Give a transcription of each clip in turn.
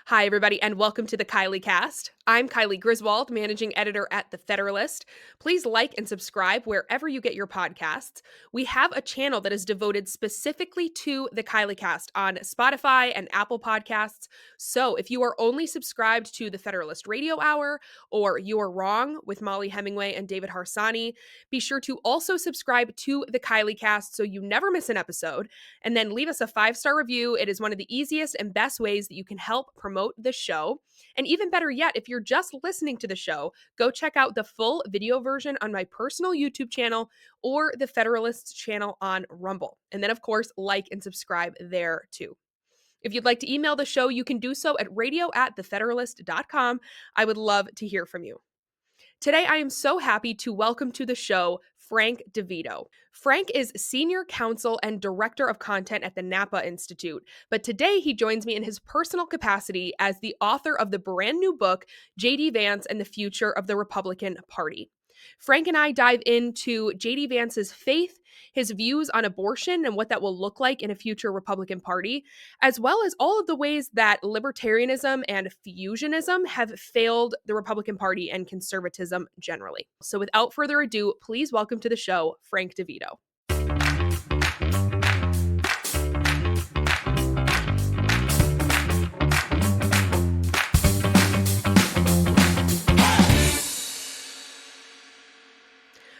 Hi, everybody, and welcome to the Kylee Cast. I'm Kylee Griswold, managing editor at the Federalist. Please like and subscribe wherever you get your podcasts. We have a channel that is devoted specifically to the Kylee Cast on Spotify and Apple Podcasts. So if you are only subscribed to the Federalist Radio Hour or You Are Wrong with Molly Hemingway and David Harsani, be sure to also subscribe to the Kylee Cast so you never miss an episode. And then leave us a 5-star review. It is one of the easiest and best ways that you can help promote the show. And even better yet, if you're just listening to the show, go check out the full video version on my personal YouTube channel or the Federalist channel on Rumble. And then, of course, like and subscribe there too. If you'd like to email the show, you can do so at radio@thefederalist.com. I would love to hear from you. Today, I am so happy to welcome to the show Frank DeVito. Frank is Senior Counsel and Director of Content at the Napa Institute, but today he joins me in his personal capacity as the author of the brand new book, J.D. Vance and the Future of the Republican Party. Frank and I dive into J.D. Vance's faith, his views on abortion and what that will look like in a future Republican Party, as well as all of the ways that libertarianism and fusionism have failed the Republican Party and conservatism generally. So without further ado, please welcome to the show, Frank DeVito.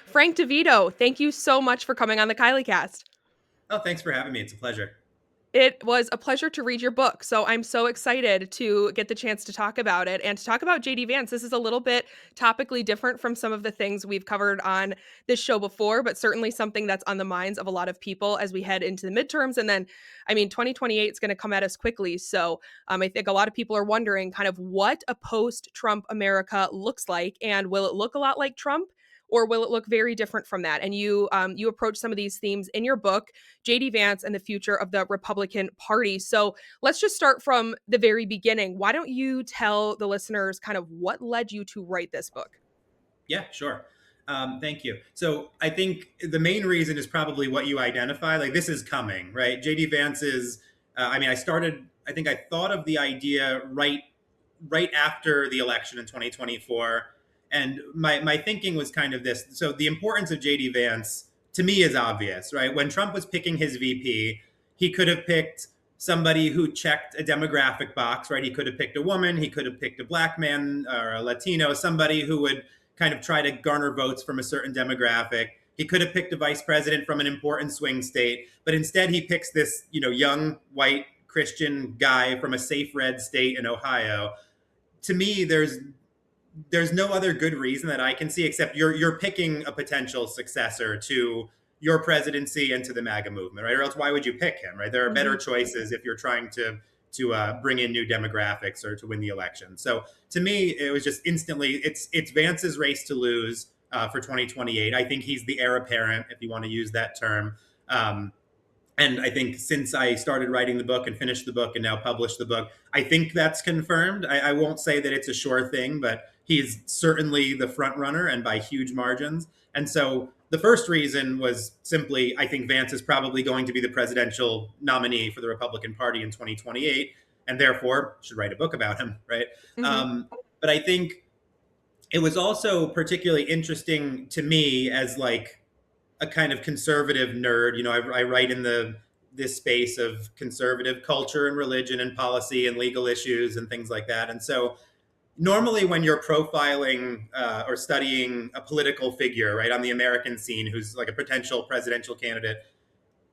Frank DeVito, thank you so much for coming on the Kylee Cast. Oh, thanks for having me. It's a pleasure. It was a pleasure to read your book. So I'm so excited to get the chance to talk about it and to talk about J.D. Vance. This is a little bit topically different from some of the things we've covered on this show before, but certainly something that's on the minds of a lot of people as we head into the midterms. And then, 2028 is going to come at us quickly. So I think a lot of people are wondering kind of what a post-Trump America looks like, and will it look a lot like Trump? Or will it look very different from that? And you approach some of these themes in your book, J.D. Vance and the Future of the Republican Party. So let's just start from the very beginning. Why don't you tell the listeners kind of what led you to write this book? Yeah, sure. Thank you. So I think the main reason is probably what you identify. Like, this is coming, right? JD Vance is. I think I thought of the idea right after the election in 2024, and my thinking was kind of this. So the importance of JD Vance to me is obvious, right? When Trump was picking his VP, he could have picked somebody who checked a demographic box, right? He could have picked a woman, he could have picked a black man or a Latino, somebody who would kind of try to garner votes from a certain demographic. He could have picked a vice president from an important swing state, but instead he picks this, young white Christian guy from a safe red state in Ohio. To me, there's no other good reason that I can see except you're picking a potential successor to your presidency and to the MAGA movement, right? Or else why would you pick him, right? There are better choices if you're trying to bring in new demographics or to win the election. So to me, it was just instantly it's Vance's race to lose for 2028. I think he's the heir apparent, if you want to use that term. And I think since I started writing the book and finished the book and now published the book, I think that's confirmed. I won't say that it's a sure thing, but he's certainly the front runner and by huge margins. And so the first reason was simply, I think Vance is probably going to be the presidential nominee for the Republican Party in 2028, and therefore should write a book about him, right? But I think it was also particularly interesting to me as like a kind of conservative nerd. I write in this space of conservative culture and religion and policy and legal issues and things like that. And so normally when you're profiling or studying a political figure, right, on the American scene who's like a potential presidential candidate,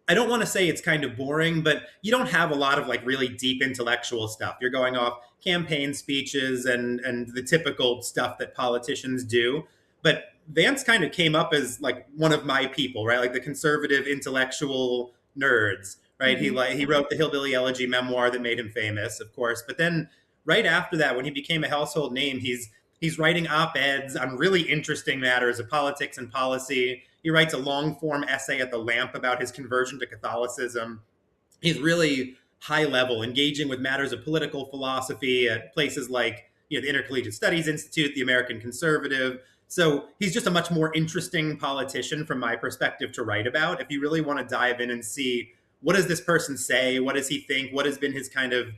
I don't want to say it's kind of boring, but you don't have a lot of like really deep intellectual stuff. You're going off campaign speeches and the typical stuff that politicians do. But Vance kind of came up as like one of my people, right? Like the conservative intellectual nerds, right? He wrote the Hillbilly Elegy memoir that made him famous, of course. But then right after that, when he became a household name, he's writing op-eds on really interesting matters of politics and policy. He writes a long-form essay at the Lamp about his conversion to Catholicism. He's really high level, engaging with matters of political philosophy at places like the Intercollegiate Studies Institute, the American Conservative. So he's just a much more interesting politician from my perspective to write about. If you really want to dive in and see what does this person say, what does he think, what has been his kind of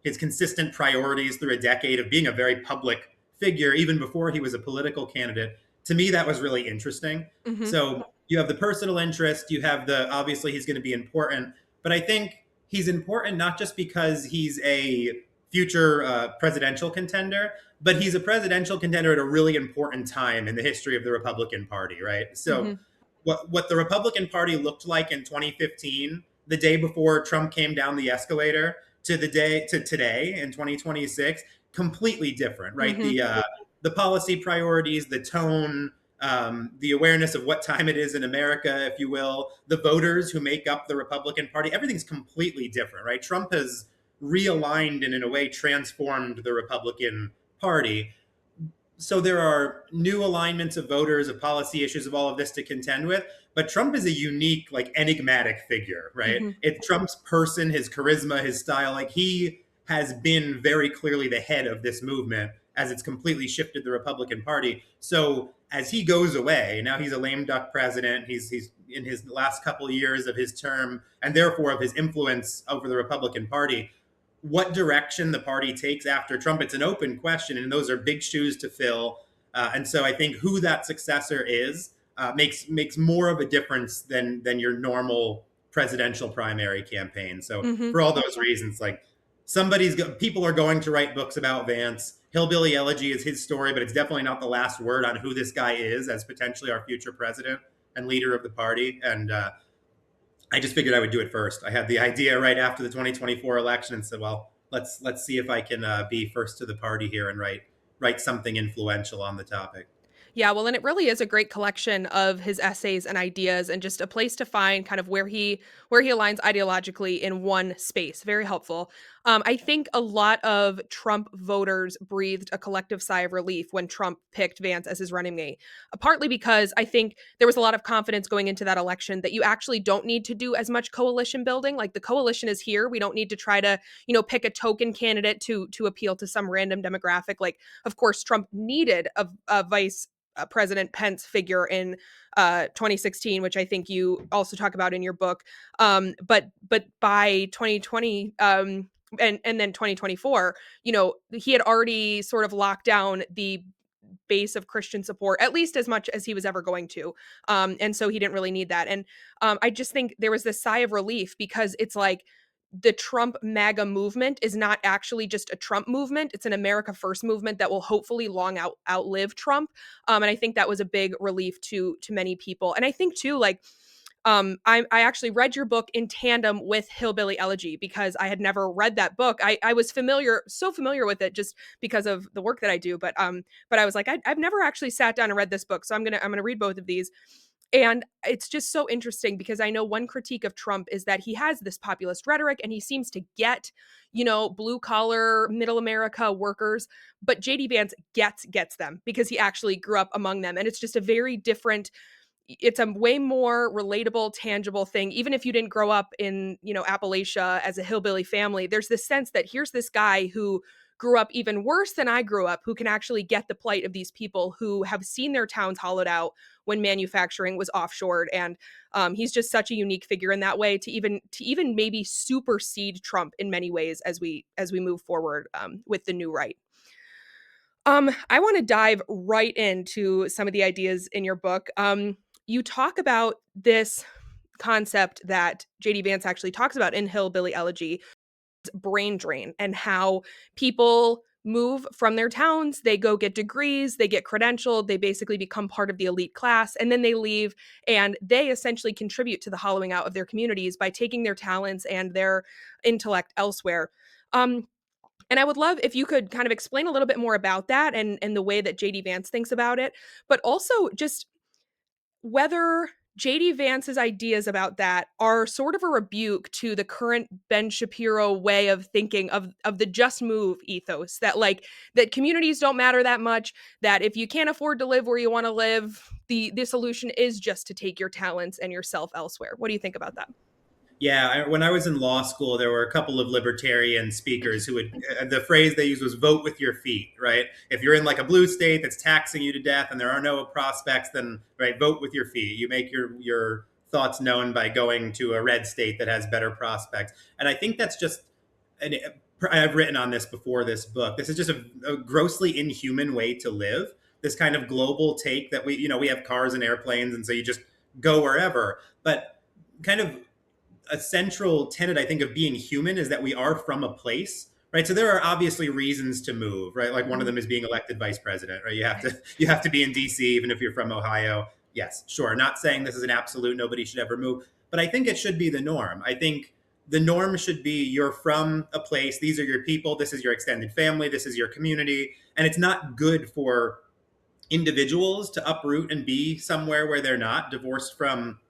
his consistent priorities through a decade of being a very public figure, even before he was a political candidate. To me, that was really interesting. Mm-hmm. So you have the personal interest, you have the obviously he's going to be important, but I think he's important not just because he's a future presidential contender, but he's a presidential contender at a really important time in the history of the Republican Party, right? So Mm-hmm. what the Republican Party looked like in 2015, the day before Trump came down the escalator, to the day to today in 2026, completely different, right? Mm-hmm. The policy priorities, the tone, the awareness of what time it is in America, if you will, the voters who make up the Republican Party, everything's completely different, right? Trump has realigned and in a way transformed the Republican Party. So there are new alignments of voters, of policy issues, of all of this to contend with. But Trump is a unique, like enigmatic figure, right? Mm-hmm. It's Trump's person, his charisma, his style. Like he has been very clearly the head of this movement as it's completely shifted the Republican Party. So as he goes away, now he's a lame duck president. He's in his last couple of years of his term, and therefore of his influence over the Republican Party. What direction the party takes after Trump, it's an open question, and those are big shoes to fill. And so I think who that successor is makes more of a difference than your normal presidential primary campaign. So Mm-hmm. for all those reasons, like people are going to write books about Vance. Hillbilly Elegy is his story, but it's definitely not the last word on who this guy is as potentially our future president and leader of the party. And I just figured I would do it first. I had the idea right after the 2024 election and said, well, let's see if I can be first to the party here and write something influential on the topic. Yeah, well, and it really is a great collection of his essays and ideas, and just a place to find kind of where he aligns ideologically in one space. Very helpful. I think a lot of Trump voters breathed a collective sigh of relief when Trump picked Vance as his running mate. Partly because I think there was a lot of confidence going into that election that you actually don't need to do as much coalition building. Like the coalition is here. We don't need to try to, pick a token candidate to appeal to some random demographic. Like, of course, Trump needed a vice President Pence figure in 2016, which I think you also talk about in your book. But by 2020 and then 2024, he had already sort of locked down the base of Christian support, at least as much as he was ever going to. And so he didn't really need that. And I just think there was this sigh of relief because it's like the Trump MAGA movement is not actually just a Trump movement. It's an America First movement that will hopefully outlive Trump. And I think that was a big relief to many people. And I think too, like, I actually read your book in tandem with Hillbilly Elegy because I had never read that book. I was so familiar with it just because of the work that I do, but I was like, I've never actually sat down and read this book, so I'm gonna read both of these. And it's just so interesting because I know one critique of Trump is that he has this populist rhetoric and he seems to get, blue collar, middle America workers, but JD Vance gets them because he actually grew up among them. And it's just a very different, it's a way more relatable, tangible thing. Even if you didn't grow up in, Appalachia as a hillbilly family, there's this sense that here's this guy who grew up even worse than I grew up, who can actually get the plight of these people who have seen their towns hollowed out when manufacturing was offshored. And he's just such a unique figure in that way to even maybe supersede Trump in many ways as we move forward with the new right. I want to dive right into some of the ideas in your book. You talk about this concept that JD Vance actually talks about in Hillbilly Elegy, brain drain, and how people move from their towns, they go get degrees, they get credentialed, they basically become part of the elite class, and then they leave and they essentially contribute to the hollowing out of their communities by taking their talents and their intellect elsewhere. And I would love if you could kind of explain a little bit more about that and the way that JD Vance thinks about it, but also just whether JD Vance's ideas about that are sort of a rebuke to the current Ben Shapiro way of thinking of the just move ethos, that like that communities don't matter that much, that if you can't afford to live where you want to live, the solution is just to take your talents and yourself elsewhere. What do you think about that? Yeah, when I was in law school, there were a couple of libertarian speakers who would, the phrase they used was vote with your feet, right? If you're in like a blue state that's taxing you to death and there are no prospects, then, right, vote with your feet. You make your thoughts known by going to a red state that has better prospects. And I think that's just I've written on this before this book. This is just a grossly inhuman way to live. This kind of global take that we have cars and airplanes, and so you just go wherever. But kind of a central tenet, I think, of being human is that we are from a place, right? So there are obviously reasons to move, right? Like one of them is being elected vice president, right? You have to be in DC even if you're from Ohio. Yes, sure. Not saying this is an absolute, nobody should ever move, but I think it should be the norm. I think the norm should be you're from a place, these are your people, this is your extended family, this is your community, and it's not good for individuals to uproot and be somewhere where they're not, divorced from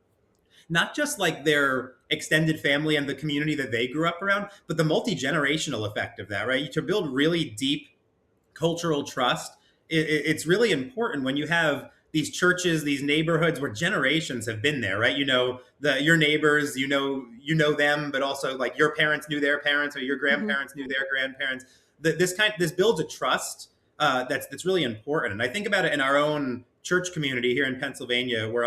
not just like their extended family and the community that they grew up around, but the multi-generational effect of that, right? To build really deep cultural trust, it's really important when you have these churches, these neighborhoods where generations have been there, right? Your neighbors, you know them, but also like your parents knew their parents or your Mhm. grandparents knew their grandparents. This builds a trust that's really important. And I think about it in our own church community here in Pennsylvania, where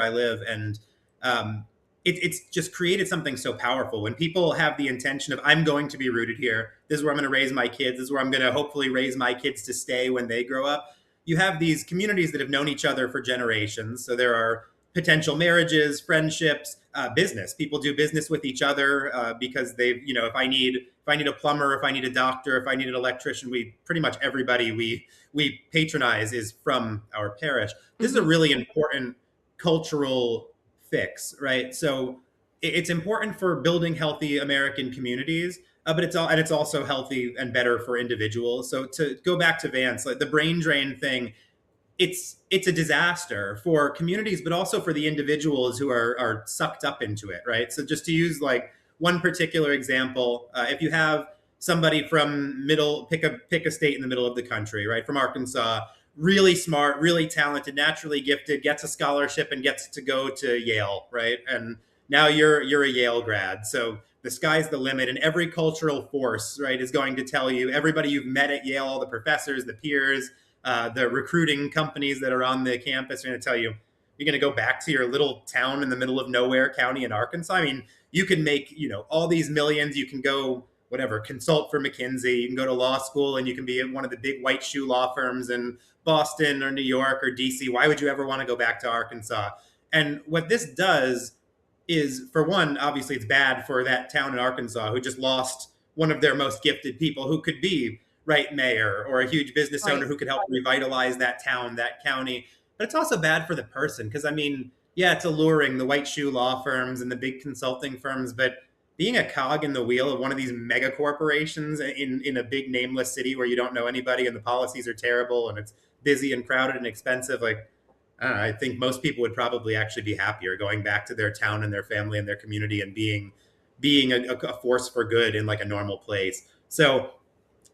I live, and um, it's just created something so powerful when people have the intention of, I'm going to be rooted here. This is where I'm going to raise my kids. This is where I'm going to hopefully raise my kids to stay when they grow up. You have these communities that have known each other for generations. So there are potential marriages, friendships, business. People do business with each other because if I need a plumber, if I need a doctor, if I need an electrician, we pretty much everybody we patronize is from our parish. This is a Mhm. really important cultural fix, right? So it's important for building healthy American communities, but it's also healthy and better for individuals. So to go back to Vance, like the brain drain thing, it's a disaster for communities, but also for the individuals who are sucked up into it, right? So just to use like one particular example, if you have somebody from pick a state in the middle of the country, right, from Arkansas, really smart, really talented, naturally gifted, gets a scholarship and gets to go to Yale, right, and now you're a Yale grad, so the sky's the limit, and every cultural force, right, is going to tell you, everybody you've met at Yale, all the professors, the peers, the recruiting companies that are on the campus are going to tell you you're going to go back to your little town in the middle of nowhere county in Arkansas. I mean, you can make all these millions. You can go whatever consult for McKinsey. You can go to law school and you can be at one of the big white shoe law firms in Boston or New York or DC. Why would you ever want to go back to Arkansas? And what this does is, for one, obviously it's bad for that town in Arkansas who just lost one of their most gifted people who could be right mayor or a huge business owner Right. who could help revitalize that town, that county. But it's also bad for the person because, I mean, yeah, it's alluring, the white shoe law firms and the big consulting firms, but being a cog in the wheel of one of these mega corporations in a big nameless city where you don't know anybody and the policies are terrible and it's busy and crowded and expensive, like I think most people would probably actually be happier going back to their town and their family and their community and being a force for good in like a normal place. So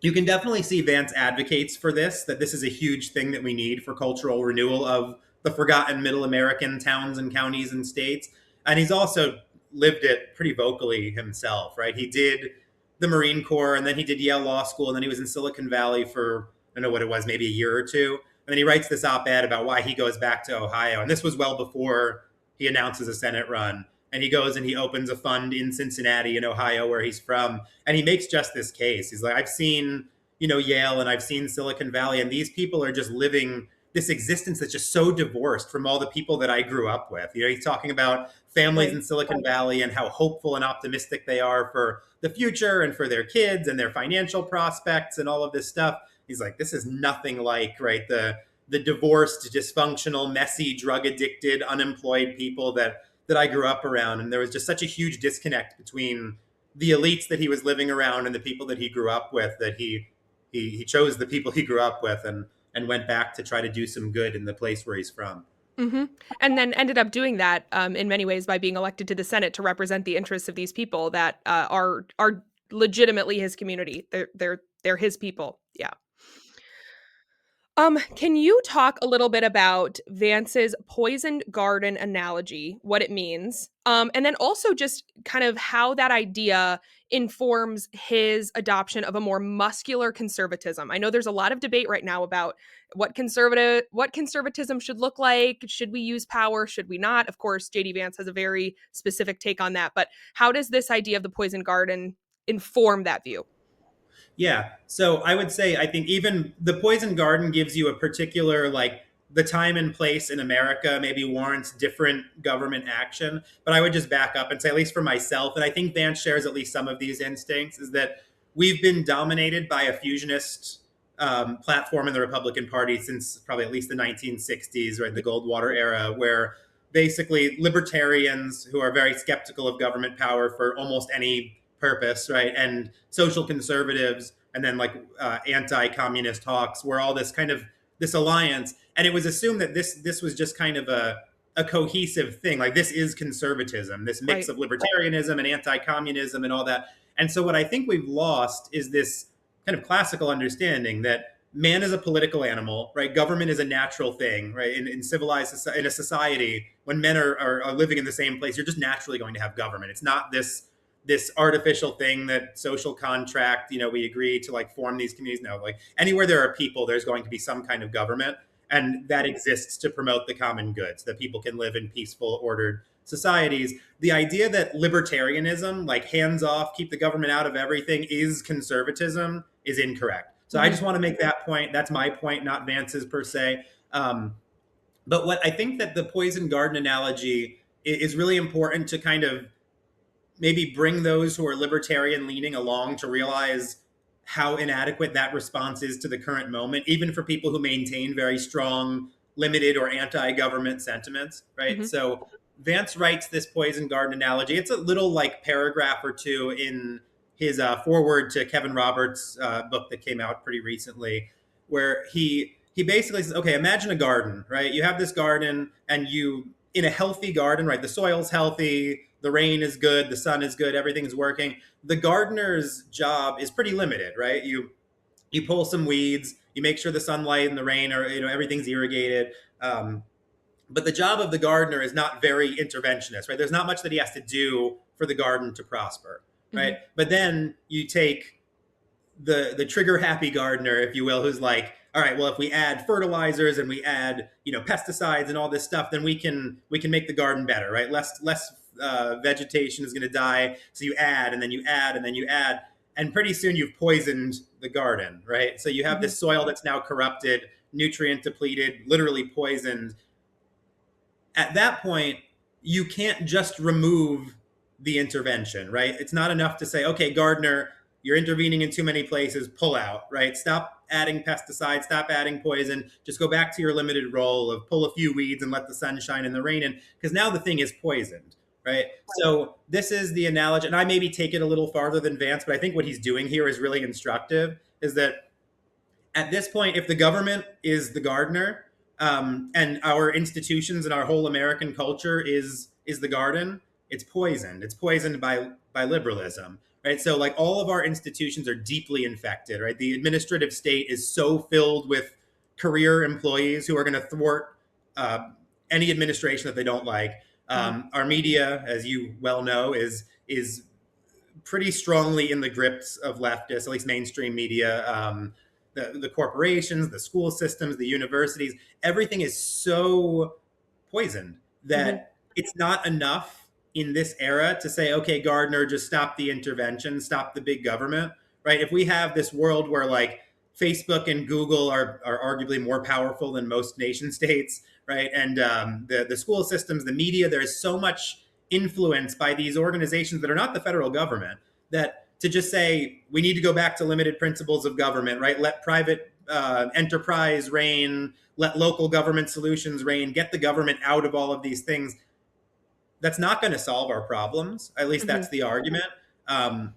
you can definitely see Vance advocates for this, that this is a huge thing that we need for cultural renewal of the forgotten middle American towns and counties and states. And he's also lived it pretty vocally himself, right? He did the Marine Corps and then he did Yale Law School and then he was in Silicon Valley for, I don't know what it was, maybe a year or two. And then he writes this op ed about why he goes back to Ohio. And this was well before he announces a Senate run. And he goes and he opens a fund in Cincinnati, in Ohio, where he's from, and he makes just this case. He's like, I've seen, Yale and I've seen Silicon Valley, and these people are just living this existence that's just so divorced from all the people that I grew up with. He's talking about families Right. in Silicon Valley and how hopeful and optimistic they are for the future and for their kids and their financial prospects and all of this stuff. He's like, this is nothing like, right, the divorced, dysfunctional, messy, drug addicted, unemployed people that I grew up around. And there was just such a huge disconnect between the elites that he was living around and the people that he grew up with, that he chose the people he grew up with and went back to try to do some good in the place where he's from. Mhm. And then ended up doing that, in many ways by being elected to the Senate to represent the interests of these people that, are legitimately his community. They're his people. Yeah. Can you talk a little bit about Vance's poisoned garden analogy, what it means? And then also just kind of how that idea informs his adoption of a more muscular conservatism. I know there's a lot of debate right now about what conservatism should look like. Should we use power? Should we not? Of course, JD Vance has a very specific take on that, but how does this idea of the poison garden inform that view? Yeah. So I would say I think even the poison garden gives you a particular like the time and place in America maybe warrants different government action. But I would just back up and say, at least for myself, and I think Vance shares at least some of these instincts, is that we've been dominated by a fusionist platform in the Republican Party since probably at least the 1960s, right? The Goldwater era, where basically libertarians who are very skeptical of government power for almost any purpose, right? And social conservatives, and then like anti-communist hawks, were all this kind of this alliance, and it was assumed that this was just kind of a cohesive thing. Like this is conservatism, this mix Right. of libertarianism and anti-communism and all that. And so what I think we've lost is this kind of classical understanding that man is a political animal, right? Government is a natural thing, right? In civilized in a society, when men are living in the same place, you're just naturally going to have government. It's not this artificial thing that social contract, we agree to like form these communities. No, like anywhere there are people, there's going to be some kind of government, and that exists to promote the common good so that people can live in peaceful, ordered societies. The idea that libertarianism, like hands off, keep the government out of everything, is conservatism is incorrect. So I Hmm. just want to make that point. That's my point, not Vance's per se. But what I think that the poison garden analogy is really important to kind of maybe bring those who are libertarian leaning along to realize how inadequate that response is to the current moment, even for people who maintain very strong, limited, or anti government sentiments, right? Hmm. So Vance writes this poison garden analogy. It's a little like paragraph or two in his foreword to Kevin Roberts' book that came out pretty recently, where he basically says, okay, imagine a garden, right? You have this garden, and you in a healthy garden, right? The soil's healthy, the rain is good, the sun is good, everything is working. The gardener's job is pretty limited, right? You pull some weeds, you make sure the sunlight and the rain are, everything's irrigated. But the job of the gardener is not very interventionist, right? There's not much that he has to do for the garden to prosper, Hmm. right? But then you take the trigger happy gardener, if you will, who's like, all right, well, if we add fertilizers and we add pesticides and all this stuff, then we can make the garden better, right? Less vegetation is going to die. So you add and then you add and then you add, and pretty soon you've poisoned the garden, right? So you have Hmm. this soil that's now corrupted, nutrient depleted, literally poisoned. At that point, you can't just remove the intervention, right? It's not enough to say, okay, gardener, you're intervening in too many places, pull out, right? Stop adding pesticides, stop adding poison, just go back to your limited role of pull a few weeds and let the sun shine and the rain in, because now the thing is poisoned, right? So this is the analogy, and I maybe take it a little farther than Vance, but I think what he's doing here is really instructive, is that at this point, if the government is the gardener, and our institutions and our whole American culture is the garden, it's poisoned. It's poisoned by liberalism, right? So like all of our institutions are deeply infected, right? The administrative state is so filled with career employees who are going to thwart uh, any administration that they don't like. Hmm. Our media, as you well know, is pretty strongly in the grips of leftists, at least mainstream media. The corporations, the school systems, the universities, everything is so poisoned Hmm. that it's not enough in this era to say, okay, Gardner, just stop the intervention, stop the big government, right? If we have this world where like Facebook and Google are arguably more powerful than most nation states, right? And the school systems, the media, there is so much influence by these organizations that are not the federal government, that to just say we need to go back to limited principles of government, right? Let private enterprise reign, let local government solutions reign, get the government out of all of these things. That's not going to solve our problems. At least Hmm. that's the argument. Um,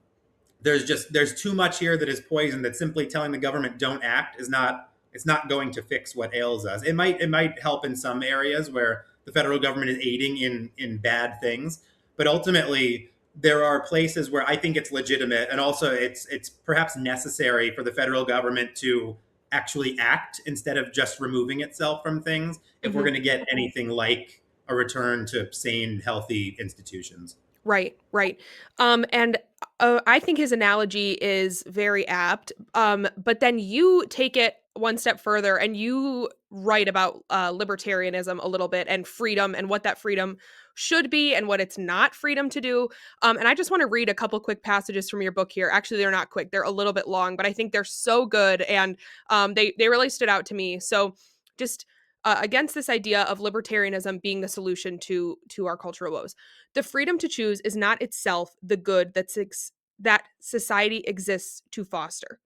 there's too much here that is poison, that simply telling the government don't act is not, it's not going to fix what ails us. It might help in some areas where the federal government is aiding in bad things, but ultimately there are places where I think it's legitimate, and also it's perhaps necessary for the federal government to actually act instead of just removing itself from things, if we're Hmm. going to get anything like a return to sane, healthy institutions. Right, right. And I think his analogy is very apt. But then you take it one step further, and you write about libertarianism a little bit and freedom and what that freedom should be and what it's not freedom to do. And I just want to read a couple quick passages from your book here. Actually, they're not quick; they're a little bit long, but I think they're so good, and they really stood out to me. So, just against this idea of libertarianism being the solution to our cultural woes, the freedom to choose is not itself the good that society exists to foster.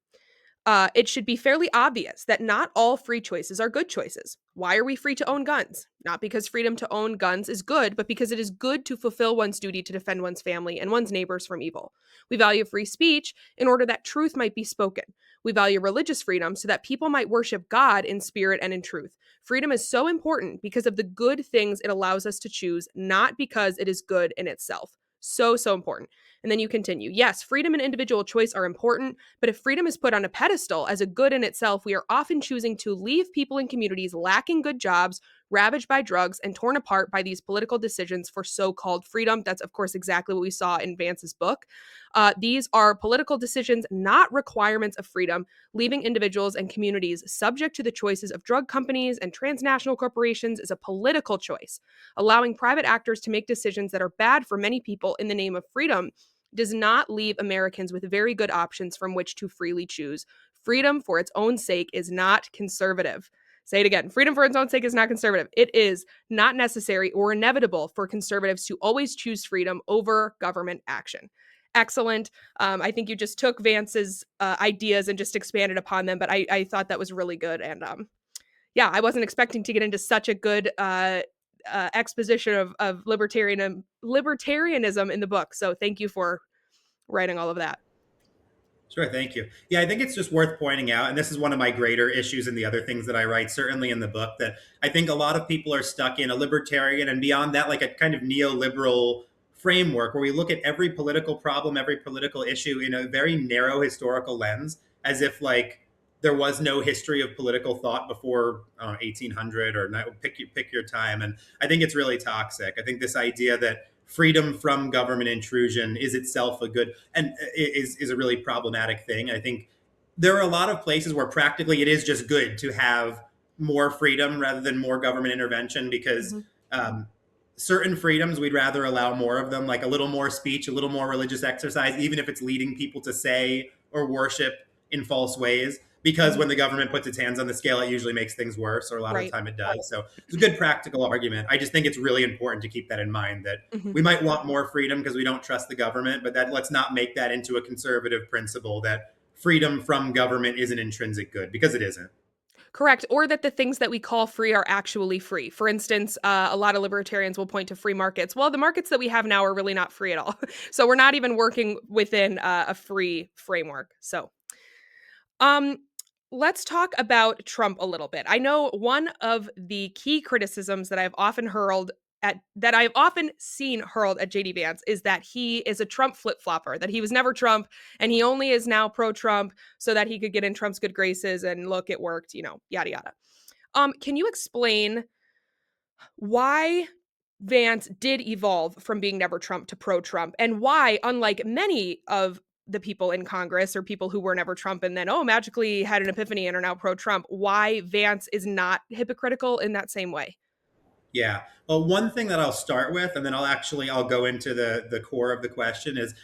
It should be fairly obvious that not all free choices are good choices. Why are we free to own guns? Not because freedom to own guns is good, but because it is good to fulfill one's duty to defend one's family and one's neighbors from evil. We value free speech in order that truth might be spoken. We value religious freedom so that people might worship God in spirit and in truth. Freedom is so important because of the good things it allows us to choose, not because it is good in itself. So important. And then you continue. Yes, freedom and individual choice are important, but if freedom is put on a pedestal as a good in itself, we are often choosing to leave people in communities lacking good jobs, ravaged by drugs, and torn apart by these political decisions for so called freedom. That's, of course, exactly what we saw in Vance's book. These are political decisions, not requirements of freedom, leaving individuals and communities subject to the choices of drug companies and transnational corporations is a political choice. Allowing private actors to make decisions that are bad for many people in the name of freedom does not leave Americans with very good options from which to freely choose. Freedom for its own sake is not conservative. Say it again. Freedom for its own sake is not conservative. It is not necessary or inevitable for conservatives to always choose freedom over government action. Excellent. I think you just took Vance's ideas and just expanded upon them, but I thought that was really good. And yeah, I wasn't expecting to get into such a good exposition of libertarianism in the book. So thank you for writing all of that. Sure, thank you. Yeah, I think it's just worth pointing out, and this is one of my greater issues in the other things that I write, certainly in the book, that I think a lot of people are stuck in a libertarian and beyond that, like a kind of neoliberal framework where we look at every political problem, every political issue in a very narrow historical lens, as if like there was no history of political thought before 1800 or pick your time. And I think it's really toxic. I think this idea that freedom from government intrusion is itself a good and is a really problematic thing. I think there are a lot of places where practically it is just good to have more freedom rather than more government intervention because Mm-hmm. certain freedoms we'd rather allow more of them, like a little more speech, a little more religious exercise, even if it's leading people to say or worship in false ways. Because Mm-hmm. when the government puts its hands on the scale, it usually makes things worse, or a lot of the Right. time it does. So it's a good practical argument. I just think it's really important to keep that in mind that Mm-hmm. we might want more freedom because we don't trust the government, but that let's not make that into a conservative principle that freedom from government is an intrinsic good because it isn't. Correct. Or that the things that we call free are actually free. For instance, a lot of libertarians will point to free markets. Well, the markets that we have now are really not free at all. So we're not even working within a free framework. So, um, let's talk about Trump a little bit. I know one of the key criticisms that I've often seen hurled at JD Vance is that he is a Trump flip-flopper, that he was never Trump and he only is now pro-Trump so that he could get in Trump's good graces and look, it worked, yada yada. Can you explain why Vance did evolve from being never Trump to pro Trump and why, unlike many of the people in Congress or people who were never Trump and then, magically had an epiphany and are now pro Trump, why Vance is not hypocritical in that same way? Yeah. Well, one thing that I'll start with, and then I'll go into the core of the question is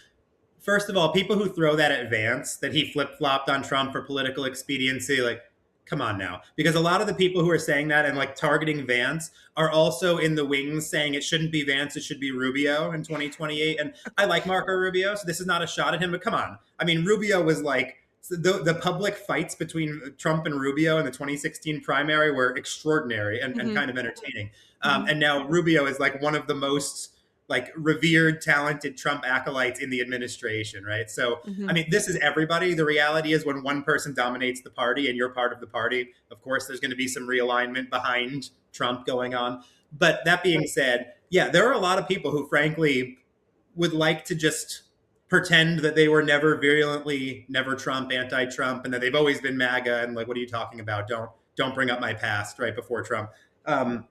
first of all, people who throw that at Vance, that he flip flopped on Trump for political expediency, like, come on now. Because a lot of the people who are saying that and like targeting Vance are also in the wings saying it shouldn't be Vance, it should be Rubio in 2028. And I like Marco Rubio, so this is not a shot at him, but come on. I mean, Rubio was like, the public fights between Trump and Rubio in the 2016 primary were extraordinary and Mhm, kind of entertaining. mhm, And now Rubio is like one of the most like revered, talented Trump acolytes in the administration, right? So, I mhm. mean, this is everybody. The reality is when one person dominates the party and you're part of the party, of course, there's going to be some realignment behind Trump going on. But that being said, yeah, there are a lot of people who, frankly, would like to just pretend that they were never virulently, never Trump, anti-Trump, and that they've always been MAGA. And like, what are you talking about? Don't bring up my past right before Trump. Um,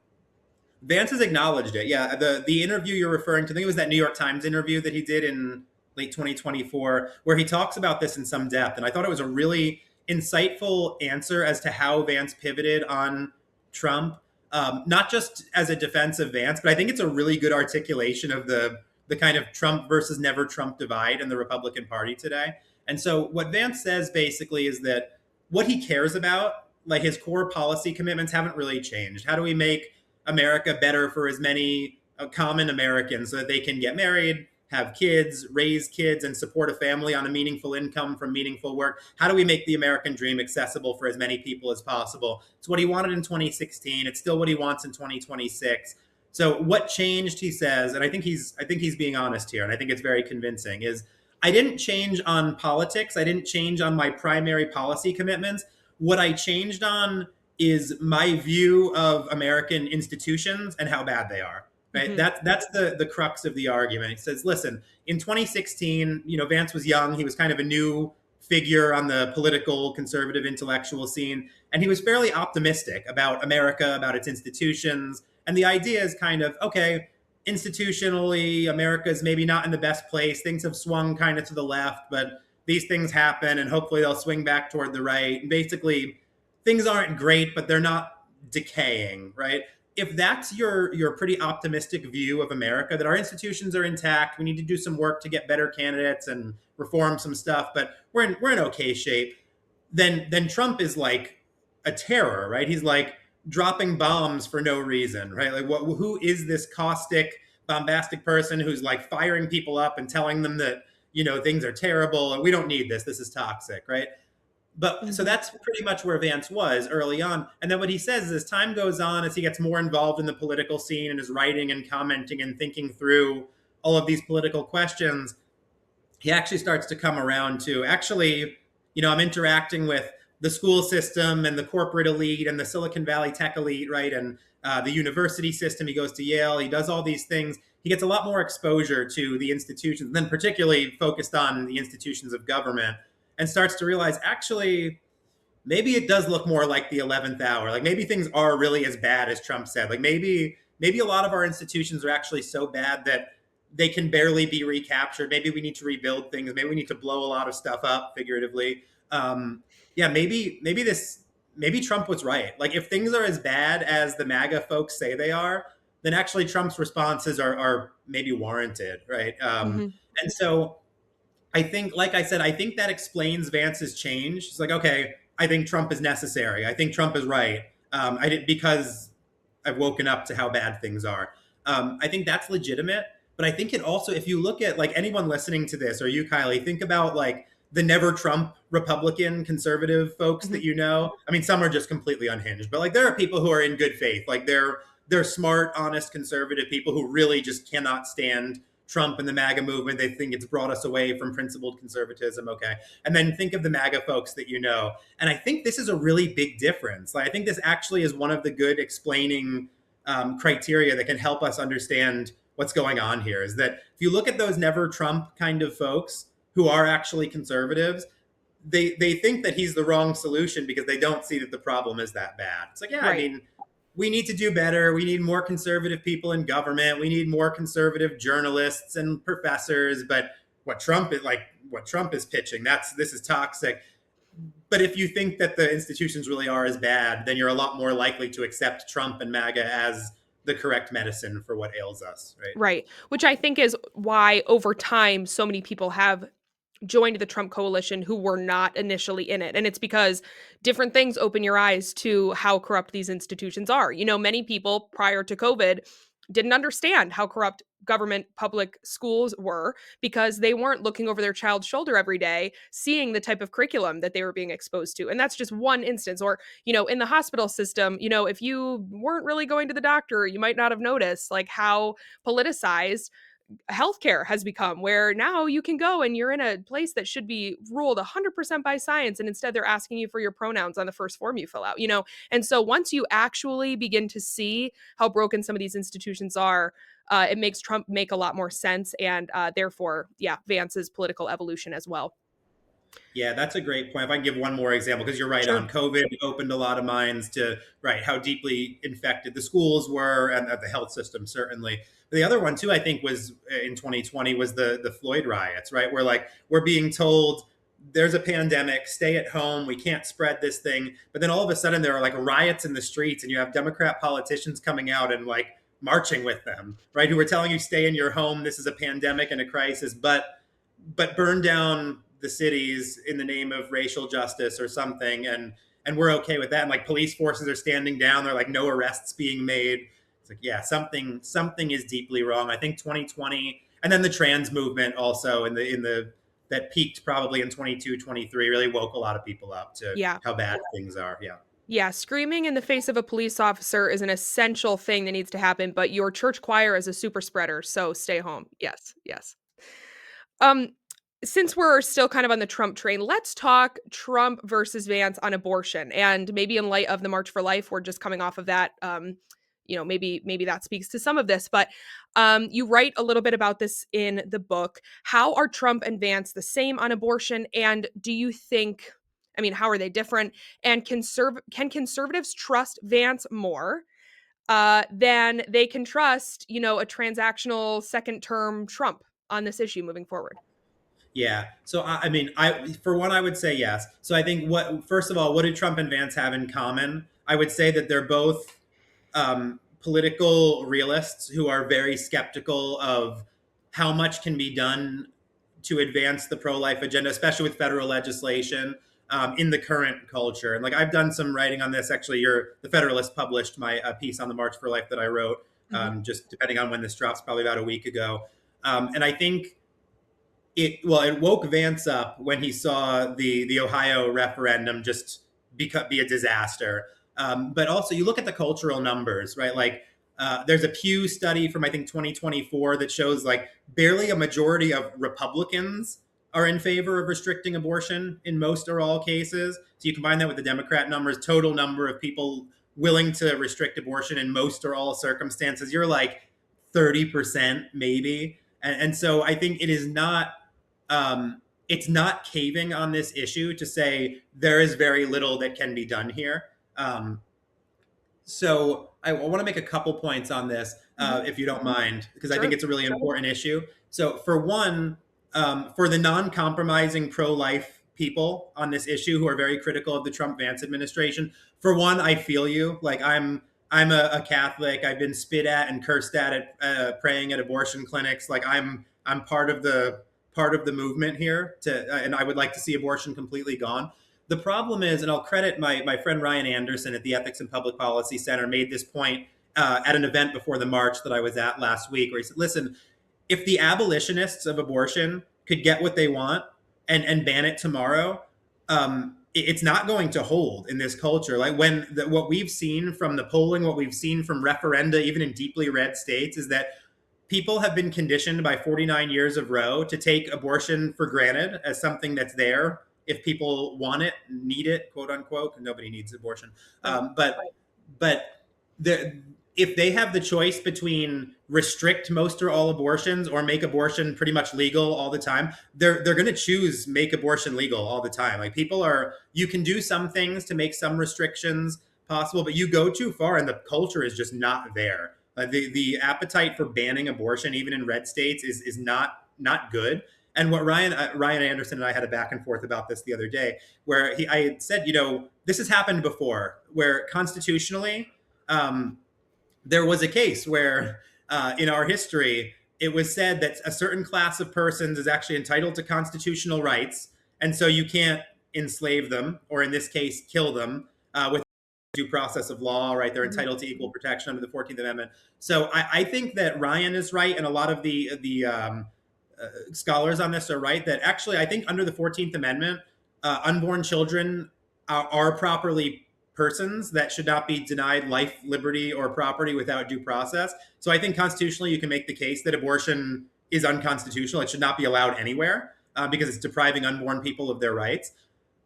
Vance has acknowledged it. Yeah, the interview you're referring to, I think it was that New York Times interview that he did in late 2024, where he talks about this in some depth. And I thought it was a really insightful answer as to how Vance pivoted on Trump, not just as a defense of Vance, but I think it's a really good articulation of the kind of Trump versus never Trump divide in the Republican Party today. And so what Vance says basically is that what he cares about, like his core policy commitments, haven't really changed. How do we make America better for as many common Americans so that they can get married, have kids, raise kids, and support a family on a meaningful income from meaningful work? How do we make the American dream accessible for as many people as possible? It's what he wanted in 2016. It's still what he wants in 2026. So what changed, he says, and I think he's being honest here, and I think it's very convincing, is I didn't change on politics. I didn't change on my primary policy commitments. What I changed on is my view of American institutions and how bad they are. Right. Mm-hmm. That's the crux of the argument. He says, listen, in 2016, Vance was young. He was kind of a new figure on the political conservative intellectual scene. And he was fairly optimistic about America, about its institutions. And the idea is kind of, okay, institutionally, America is maybe not in the best place. Things have swung kind of to the left, but these things happen and hopefully they'll swing back toward the right. And basically, things aren't great, but they're not decaying, right? If that's your pretty optimistic view of America, that our institutions are intact, we need to do some work to get better candidates and reform some stuff, but we're in okay shape, then Trump is like a terror, right? He's like dropping bombs for no reason, right? Like who is this caustic, bombastic person who's like firing people up and telling them that, things are terrible and we don't need this. This is toxic, right? But so that's pretty much where Vance was early on. And then what he says is as time goes on, as he gets more involved in the political scene and is writing and commenting and thinking through all of these political questions, he actually starts to come around to actually, I'm interacting with the school system and the corporate elite and the Silicon Valley tech elite, right? And the university system. He goes to Yale. He does all these things. He gets a lot more exposure to the institutions, and then particularly focused on the institutions of government, and starts to realize, actually, maybe it does look more like the 11th hour. Like maybe things are really as bad as Trump said. Like maybe a lot of our institutions are actually so bad that they can barely be recaptured. Maybe we need to rebuild things. Maybe we need to blow a lot of stuff up, figuratively. Maybe Trump was right. Like if things are as bad as the MAGA folks say they are, then actually Trump's responses are maybe warranted, right? And so I think, like I said, I think that explains Vance's change. It's like, okay, I think Trump is necessary. I think Trump is right. Because I've woken up to how bad things are. I think that's legitimate. But I think it also, if you look at like anyone listening to this, or you, Kylee, think about like the never Trump Republican conservative folks that I mean, some are just completely unhinged, but like there are people who are in good faith. Like they're smart, honest, conservative people who really just cannot stand Trump and the MAGA movement. They think it's brought us away from principled conservatism. Okay. And then think of the MAGA folks that And I think this is a really big difference. Like, I think this actually is one of the good explaining criteria that can help us understand what's going on here, is that if you look at those never Trump kind of folks who are actually conservatives, they think that he's the wrong solution because they don't see that the problem is that bad. It's like, yeah, right. I mean, we need to do better. We need more conservative people in government. We need more conservative journalists and professors. But what Trump is pitching, this is toxic. But if you think that the institutions really are as bad, then you're a lot more likely to accept Trump and MAGA as the correct medicine for what ails us, right? Right. Which I think is why over time so many people have joined the Trump coalition who were not initially in it. And it's because different things open your eyes to how corrupt these institutions are. Many people prior to COVID didn't understand how corrupt government public schools were because they weren't looking over their child's shoulder every day, seeing the type of curriculum that they were being exposed to. And that's just one instance. Or, in the hospital system, if you weren't really going to the doctor, you might not have noticed like how politicized healthcare has become, where now you can go and you're in a place that should be ruled 100% by science, and instead they're asking you for your pronouns on the first form you fill out. And so once you actually begin to see how broken some of these institutions are, it makes Trump make a lot more sense, and therefore, Vance's political evolution as well. Yeah, that's a great point. If I can give one more example, because you're right on. COVID opened a lot of minds to how deeply infected the schools were, and the health system certainly. But the other one too, I think, was in 2020 was the Floyd riots, right? Where we're being told there's a pandemic, stay at home, we can't spread this thing. But then all of a sudden there are like riots in the streets, and you have Democrat politicians coming out and like marching with them, right? Who are telling you stay in your home. This is a pandemic and a crisis, but burn down the cities in the name of racial justice or something, and we're okay with that. And like police forces are standing down. They're like no arrests being made. It's like, yeah, something is deeply wrong. I think 2020, and then the trans movement also in the that peaked probably in 22, 23, really woke a lot of people up to Yeah. how bad things are. Yeah. Yeah, screaming in the face of a police officer is an essential thing that needs to happen, but your church choir is a super spreader, so stay home. Yes, yes. Um, since we're still kind of on the Trump train, let's talk Trump versus Vance on abortion. And maybe in light of the March for Life, we're just coming off of that. Maybe that speaks to some of this. But you write a little bit about this in the book. How are Trump and Vance the same on abortion? And do you think, I mean, how are they different? And can conservatives trust Vance more than they can trust, a transactional second term Trump on this issue moving forward? Yeah. So I mean, I for one, I would say yes. So I think what first of all, what do Trump and Vance have in common? I would say that they're both political realists who are very skeptical of how much can be done to advance the pro-life agenda, especially with federal legislation in the current culture. And like I've done some writing on this. Actually, the Federalist published my piece on the March for Life that I wrote. Mhm. Just depending on when this drops, probably about a week ago. And I think it woke Vance up when he saw the Ohio referendum just be a disaster. But also, you look at the cultural numbers, right? Like, there's a Pew study from I think 2024 that shows like barely a majority of Republicans are in favor of restricting abortion in most or all cases. So you combine that with the Democrat numbers, total number of people willing to restrict abortion in most or all circumstances, you're like 30% maybe. And so I think it's not caving on this issue to say there is very little that can be done here. So I want to make a couple points on this, Mhm. if you don't mind, because I think Sure. it's a really important issue. So for one, for the non-compromising pro-life people on this issue who are very critical of the Trump Vance administration, for one, I feel you. Like I'm a Catholic. I've been spit at and cursed at praying at abortion clinics. Like I'm part of the movement here and I would like to see abortion completely gone. The problem is, and I'll credit my friend Ryan Anderson at the Ethics and Public Policy Center made this point at an event before the march that I was at last week, where he said, listen, if the abolitionists of abortion could get what they want and ban it tomorrow, it's not going to hold in this culture. Like what we've seen from the polling, what we've seen from referenda, even in deeply red states, is that people have been conditioned by 49 years of Roe to take abortion for granted as something that's there if people want it, need it, quote unquote. Nobody needs abortion, Right. but the, if they have the choice between restrict most or all abortions or make abortion pretty much legal all the time, they're going to choose make abortion legal all the time. Like you can do some things to make some restrictions possible, but you go too far and the culture is just not there. The appetite for banning abortion, even in red states, is not good. And what Ryan Anderson and I had a back and forth about this the other day, where I had said, this has happened before, where constitutionally, there was a case where in our history it was said that a certain class of persons is actually entitled to constitutional rights, and so you can't enslave them, or in this case, kill them with due process of law, right? They're Mhm. entitled to equal protection under the 14th Amendment. So I think that Ryan is right, and a lot of the scholars on this are right, that actually I think under the 14th Amendment, unborn children are properly persons that should not be denied life, liberty, or property without due process. So I think constitutionally you can make the case that abortion is unconstitutional. It should not be allowed anywhere because it's depriving unborn people of their rights.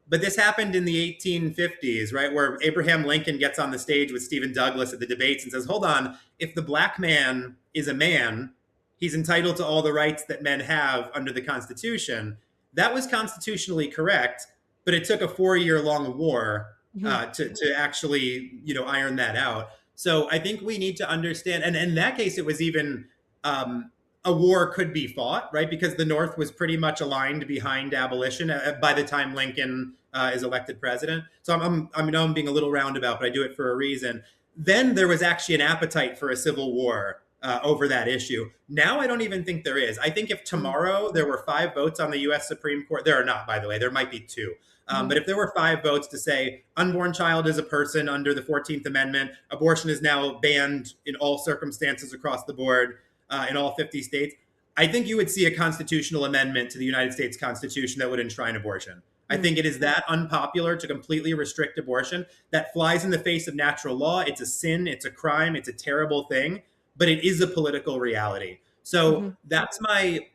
But this happened in the 1850s, right, where Abraham Lincoln gets on the stage with Stephen Douglas at the debates and says, hold on, if the black man is a man, he's entitled to all the rights that men have under the Constitution. That was constitutionally correct, but it took a 4-year long war Mhm. to actually, iron that out. So I think we need to understand, and in that case, it was even a war could be fought, right? Because the North was pretty much aligned behind abolition by the time Lincoln is elected president. So I know I'm being a little roundabout, but I do it for a reason. Then there was actually an appetite for a civil war over that issue. Now I don't even think there is. I think if tomorrow there were 5 votes on the U.S. Supreme Court, there are not, by the way, there might be 2. But if there were 5 votes to say unborn child is a person under the 14th Amendment, abortion is now banned in all circumstances across the board in all 50 states, I think you would see a constitutional amendment to the United States Constitution that would enshrine abortion. I think it is that unpopular to completely restrict abortion that flies in the face of natural law. It's a sin, it's a crime, it's a terrible thing, but it is a political reality. So that's my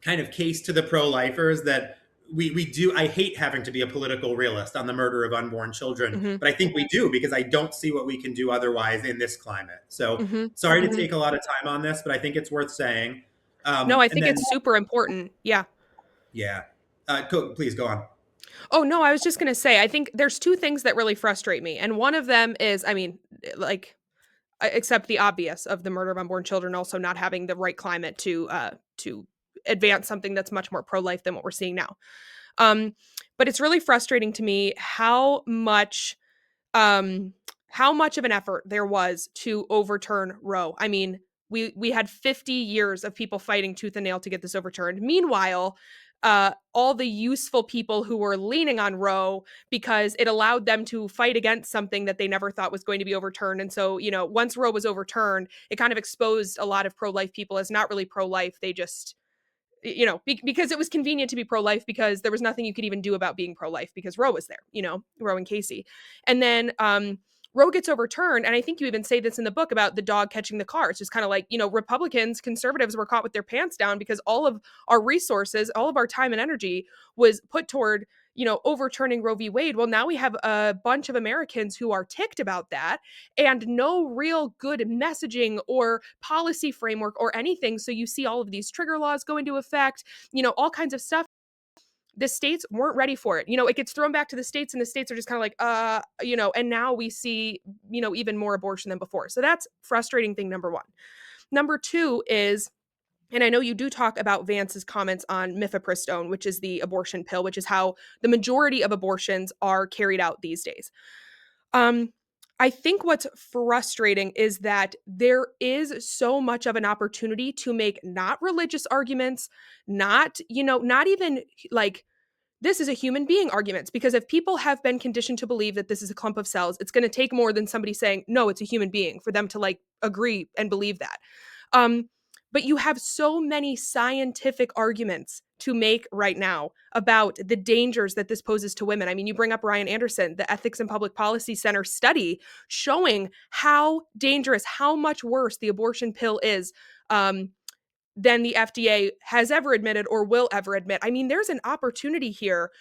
kind of case to the pro-lifers that we do. I hate having to be a political realist on the murder of unborn children, but I think we do because I don't see what we can do otherwise in this climate. So sorry to take a lot of time on this, but I think it's worth saying. No, I And think then, it's super important. Yeah. yeah, please go on. Oh, no, I was just going to say, I think there's 2 things that really frustrate me. And one of them is, I mean, like, except the obvious of the murder of unborn children, also not having the right climate to advance something that's much more pro-life than what we're seeing now. But it's really frustrating to me how much of an effort there was to overturn Roe. I mean, we had 50 years of people fighting tooth and nail to get this overturned. Meanwhile, all the useful people who were leaning on Roe because it allowed them to fight against something that they never thought was going to be overturned. And so, once Roe was overturned, it kind of exposed a lot of pro-life people as not really pro-life. They just, because it was convenient to be pro-life because there was nothing you could even do about being pro-life because Roe was there, Roe and Casey. And then Roe gets overturned. And I think you even say this in the book about the dog catching the car. It's just kind of like, Republicans, conservatives were caught with their pants down because all of our resources, all of our time and energy was put toward, overturning Roe v. Wade. Well, now we have a bunch of Americans who are ticked about that and no real good messaging or policy framework or anything. So you see all of these trigger laws go into effect, all kinds of stuff. The states weren't ready for it. It gets thrown back to the states and the states are just kind of like, and now we see, even more abortion than before. So that's frustrating thing number 1. Number 2 is, and I know you do talk about Vance's comments on mifepristone, which is the abortion pill, which is how the majority of abortions are carried out these days. I think what's frustrating is that there is so much of an opportunity to make not religious arguments, not even like this is a human being arguments, because if people have been conditioned to believe that this is a clump of cells, it's going to take more than somebody saying, no, it's a human being for them to agree and believe that. But you have so many scientific arguments to make right now about the dangers that this poses to women. I mean, you bring up Ryan Anderson, the Ethics and Public Policy Center study showing how dangerous, how much worse the abortion pill is than the FDA has ever admitted or will ever admit. I mean, there's an opportunity here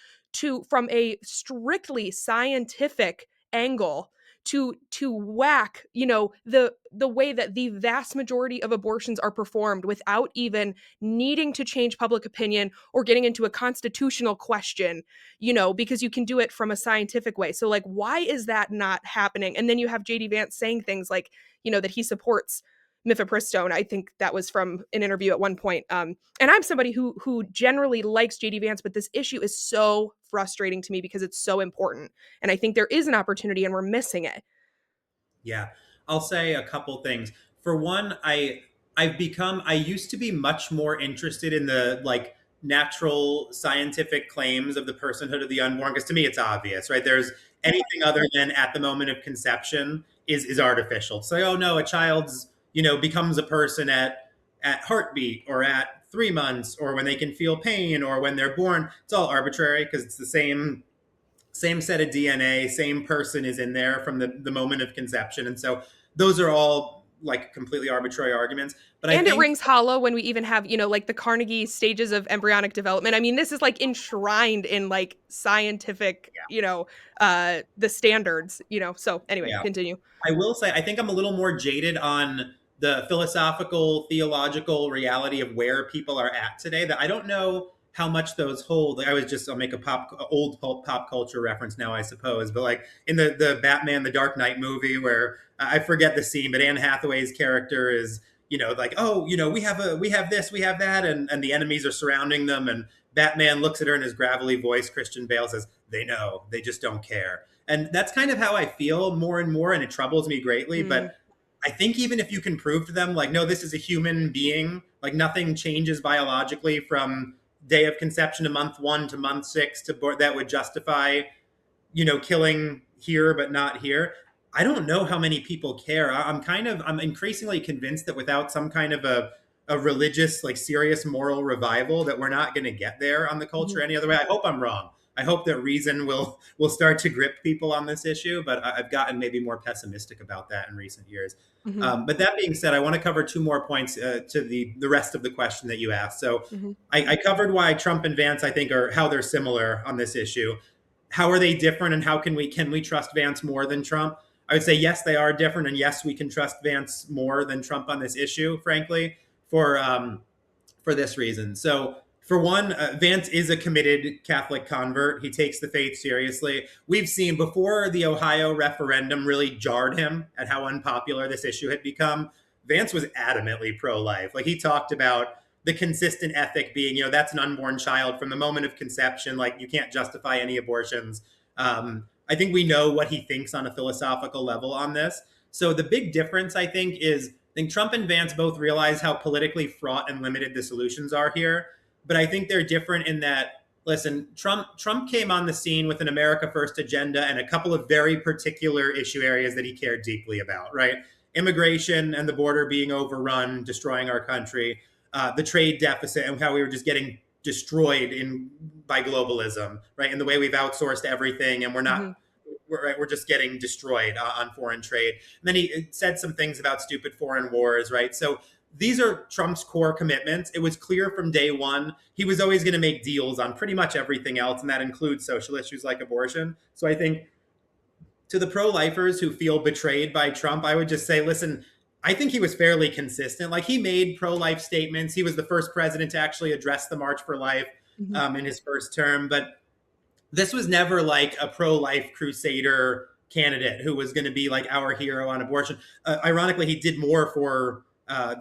from a strictly scientific angle, to whack, the way that the vast majority of abortions are performed without even needing to change public opinion or getting into a constitutional question, because you can do it from a scientific way. So why is that not happening? And then you have JD Vance saying things like, that he supports mifepristone. I think that was from an interview at one point. And I'm somebody who generally likes JD Vance, but this issue is so frustrating to me because it's so important. And I think there is an opportunity and we're missing it. Yeah, I'll say a couple things. For one, I used to be much more interested in the natural scientific claims of the personhood of the unborn, because to me it's obvious, right? There's anything other than at the moment of conception is artificial. So, oh no, a child's becomes a person at heartbeat or at 3 months or when they can feel pain or when they're born. It's all arbitrary because it's the same set of DNA, same person is in there from the moment of conception. And so those are all completely arbitrary arguments. But it rings hollow when we even have, the Carnegie stages of embryonic development. I mean, this is enshrined in scientific, the standards, so anyway, continue. I will say, I think I'm a little more jaded on the philosophical, theological reality of where people are at today, that I don't know how much those hold. I'll make a old pop culture reference now, I suppose, but in the Batman, the Dark Knight movie, where I forget the scene, but Anne Hathaway's character is, like, oh, we have this, we have that, and the enemies are surrounding them, and Batman looks at her in his gravelly voice. Christian Bale says, "They know, they just don't care." And that's kind of how I feel more and more, and it troubles me greatly. Mm. But I think even if you can prove to them, like, no, this is a human being, like nothing changes biologically from day of conception to month 1 to month 6 that would justify, killing here but not here. I don't know how many people care. I'm increasingly convinced that without some kind of a religious, like serious moral revival, that we're not going to get there on the culture Mhm. any other way. I hope I'm wrong. I hope that reason will start to grip people on this issue, but I've gotten maybe more pessimistic about that in recent years. Mhm. But that being said, I want to cover 2 more points to the rest of the question that you asked. So Mhm. I covered why Trump and Vance, I think, are how they're similar on this issue. How are they different, and how can we trust Vance more than Trump? I would say yes, they are different, and yes, we can trust Vance more than Trump on this issue, frankly, for this reason. So, for one, Vance is a committed Catholic convert. He takes the faith seriously. We've seen before the Ohio referendum really jarred him at how unpopular this issue had become. Vance was adamantly pro-life. Like, he talked about the consistent ethic being, that's an unborn child from the moment of conception. Like, you can't justify any abortions. I think we know what he thinks on a philosophical level on this. So the big difference, I think Trump and Vance both realize how politically fraught and limited the solutions are here. But I think they're different in that, listen, Trump came on the scene with an America First agenda and a couple of very particular issue areas that he cared deeply about, right? Immigration and the border being overrun, destroying our country, the trade deficit, and how we were just getting destroyed by globalism, right? And the way we've outsourced everything, and Mhm. we're just getting destroyed on foreign trade. And then he said some things about stupid foreign wars, right? So these are Trump's core commitments. It was clear from day one he was always going to make deals on pretty much everything else, and that includes social issues like abortion. So I think to the pro-lifers who feel betrayed by Trump, I would just say, listen, I think he was fairly consistent. Like, he made pro-life statements. He was the first president to actually address the March for Life Mhm. in his first term. But this was never like a pro-life crusader candidate who was going to be like our hero on abortion. Ironically, he did more for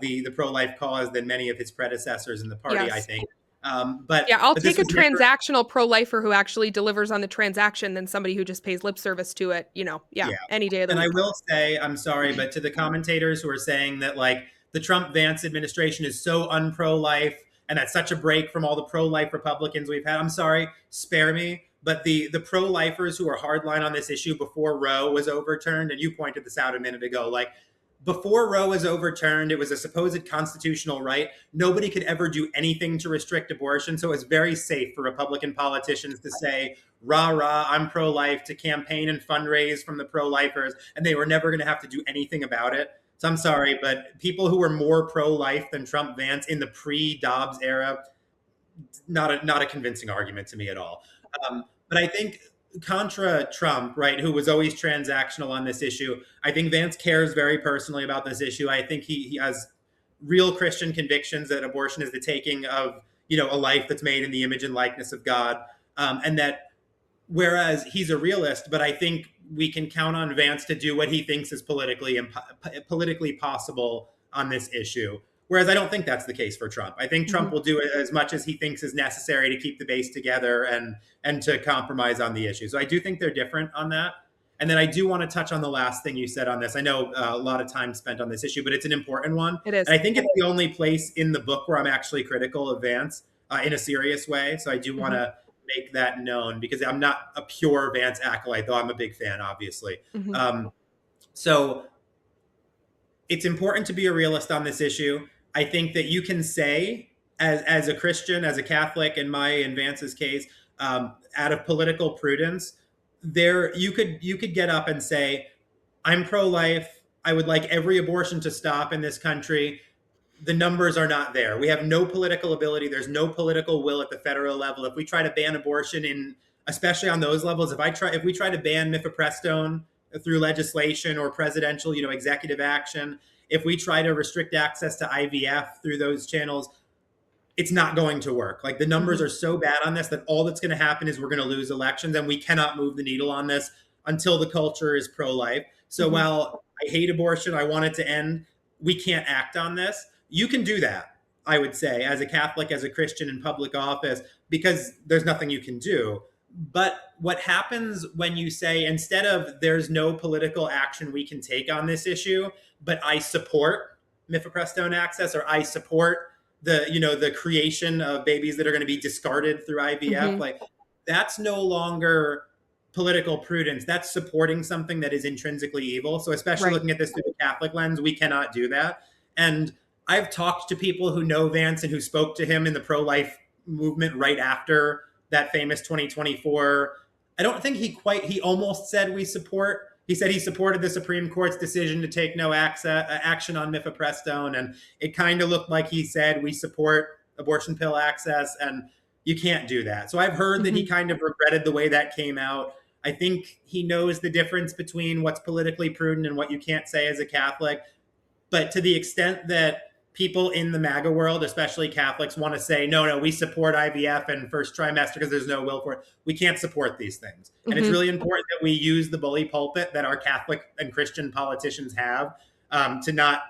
the pro-life cause than many of his predecessors in the party, I Yes. think. Yeah, I'll But this take a was never, transactional pro-lifer who actually delivers on the transaction than somebody who just pays lip service to it, yeah, yeah. any day of the And I week. will say, I'm sorry, but to the commentators who are saying that like the Trump Vance administration is so unpro-life and that's such a break from all the pro-life Republicans we've had, I'm sorry, spare me. But the pro-lifers who are hardline on this issue before Roe was overturned, and you pointed this out a minute ago, like before Roe was overturned, it was a supposed constitutional right. Nobody could ever do anything to restrict abortion. So it was very safe for Republican politicians to say, rah, rah, I'm pro life, to campaign and fundraise from the pro lifers. And they were never going to have to do anything about it. So I'm sorry, but people who were more pro life than Trump Vance in the pre Dobbs era, not a convincing argument to me at all. But I think contra Trump, right, who was always transactional on this issue, I think Vance cares very personally about this issue. I think he has real Christian convictions that abortion is the taking of a life that's made in the image and likeness of God, and that whereas he's a realist, but I think we can count on Vance to do what he thinks is politically possible on this issue. Whereas I don't think that's the case for Trump. I think Trump Mhm. will do as much as he thinks is necessary to keep the base together and to compromise on the issue. So I do think they're different on that. And then I do want to touch on the last thing you said on this. I know a lot of time spent on this issue, but it's an important one. It is. And I think it's the only place in the book where I'm actually critical of Vance in a serious way. So I do want Mhm. to make that known because I'm not a pure Vance acolyte, though I'm a big fan, obviously. Mhm. So it's important to be a realist on this issue. I think that you can say, as a Christian, as a Catholic, in my and Vance's case, out of political prudence, there you could get up and say, I'm pro-life. I would like every abortion to stop in this country. The numbers are not there. We have no political ability. There's no political will at the federal level. If we try to ban abortion especially on those levels, if we try to ban mifepristone through legislation or presidential, executive action, if we try to restrict access to IVF through those channels, it's not going to work. Like, the numbers Mhm. are so bad on this that all that's going to happen is we're going to lose elections, and we cannot move the needle on this until the culture is pro-life. So Mhm. while I hate abortion, I want it to end. we can't act on this. You can do that, I would say, as a Catholic, as a Christian in public office, because there's nothing you can do. But what happens when you say, instead of there's no political action we can take on this issue, but I support mifepristone access, or I support the creation of babies that are going to be discarded through IVF, Mhm. like that's no longer political prudence. That's supporting something that is intrinsically evil. So, especially Right. looking at this through the Catholic lens, we cannot do that. And I've talked to people who know Vance and who spoke to him in the pro life movement right after that famous 2024. I don't think he almost said we support. He said he supported the Supreme Court's decision to take no action on mifepristone. And it kind of looked like he said we support abortion pill access. And you can't do that. So I've heard that he Mhm. kind of regretted the way that came out. I think he knows the difference between what's politically prudent and what you can't say as a Catholic. But to the extent that people in the MAGA world, especially Catholics, want to say, no, no, we support IVF and first trimester because there's no will for it, we can't support these things. And it's Mhm. really important that we use the bully pulpit that our Catholic and Christian politicians have, to not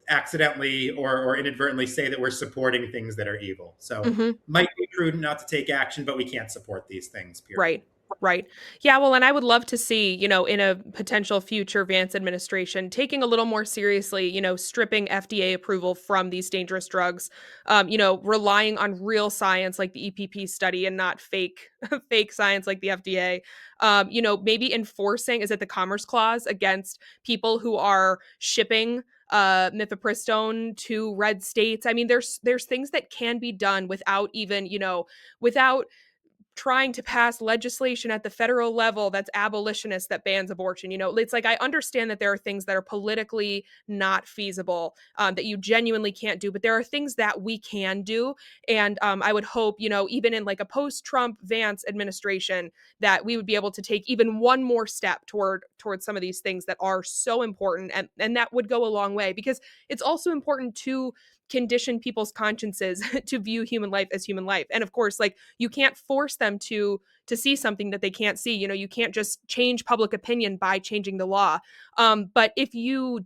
accidentally or inadvertently say that we're supporting things that are evil. So Mhm. might be prudent not to take action, but we can't support these things, period. Right. Right. Yeah, well, and I would love to see, in a potential future Vance administration taking a little more seriously, stripping FDA approval from these dangerous drugs, relying on real science like the EPP study and not fake fake science like the FDA. Maybe enforcing, is it the Commerce Clause, against people who are shipping mifepristone to red states. I mean, there's things that can be done without even, without trying to pass legislation at the federal level that's abolitionist that bans abortion. It's like I understand that there are things that are politically not feasible, that you genuinely can't do, but there are things that we can do. And I would hope, even in like a post-Trump Vance administration, that we would be able to take even one more step toward some of these things that are so important, and that would go a long way, because it's also important to condition people's consciences to view human life as human life. And of course, like, you can't force them to see something that they can't see. You can't just change public opinion by changing the law. But if you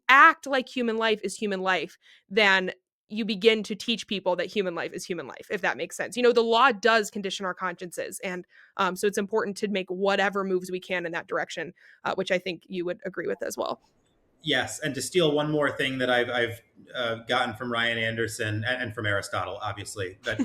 act like human life is human life, then you begin to teach people that human life is human life, if that makes sense. The law does condition our consciences, and so it's important to make whatever moves we can in that direction, which I think you would agree with as well. Yes, and to steal one more thing that I've gotten from Ryan Anderson and from Aristotle, obviously, but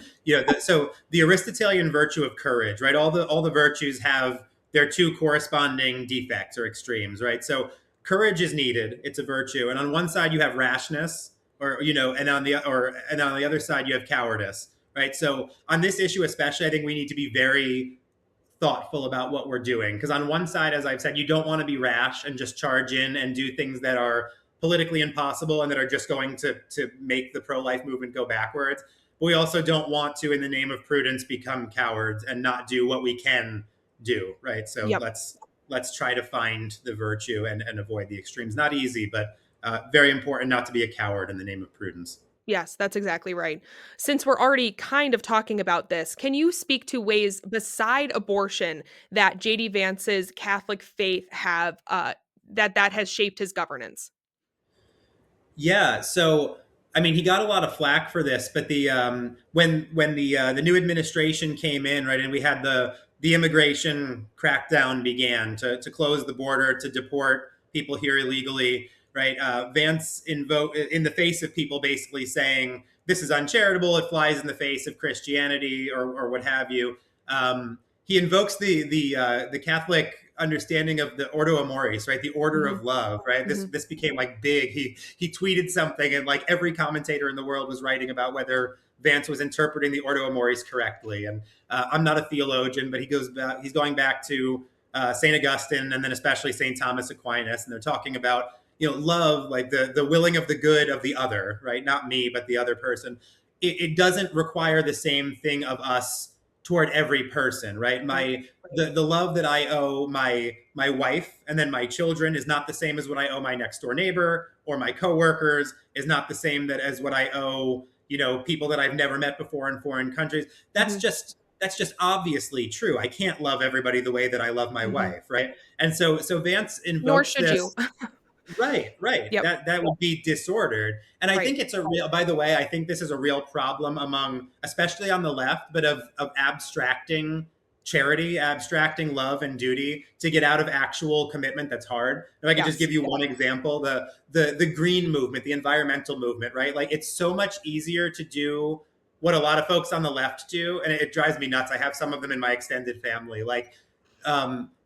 so the Aristotelian virtue of courage, right? All the virtues have their two corresponding defects or extremes, right? So courage is needed; it's a virtue, and on one side you have rashness, and on the other side you have cowardice, right? So on this issue, especially, I think we need to be very thoughtful about what we're doing. Because on one side, as I've said, you don't want to be rash and just charge in and do things that are politically impossible and that are just going to make the pro-life movement go backwards. But we also don't want to, in the name of prudence, become cowards and not do what we can do. Right. So Yep. let's try to find the virtue and avoid the extremes. Not easy, but very important not to be a coward in the name of prudence. Yes, that's exactly right. Since we're already kind of talking about this, can you speak to ways beside abortion that JD Vance's Catholic faith have that has shaped his governance? Yeah, so I mean, he got a lot of flack for this, but the new administration came in, right, and we had the immigration crackdown began to close the border, to deport people here illegally, right? Vance invoked in the face of people basically saying this is uncharitable, it flies in the face of Christianity, or what have you. He invokes the Catholic understanding of the Ordo Amoris, right? The order Mhm. of love, right? This Mhm. this became like big. He tweeted something, and like every commentator in the world was writing about whether Vance was interpreting the Ordo Amoris correctly. And I'm not a theologian, but he's going back to Saint Augustine, and then especially Saint Thomas Aquinas, and they're talking about love, like the willing of the good of the other, right? Not me, but the other person. It doesn't require the same thing of us toward every person, right? Right. The love that I owe my wife and then my children is not the same as what I owe my next door neighbor or my coworkers, is not the same that as what I owe, people that I've never met before in foreign countries. That's Mhm. just obviously true. I can't love everybody the way that I love my Mhm. wife, right? And so Vance Nor invokes should you. this. Right. Yep. That would be disordered. And I Right. think it's a real, by the way, I think this is a real problem among, especially on the left, but of abstracting charity, abstracting love and duty to get out of actual commitment that's hard. If I could just Yes. give you one example, the green movement, the environmental movement, right? Like it's so much easier to do what a lot of folks on the left do, and it drives me nuts. I have some of them in my extended family. Like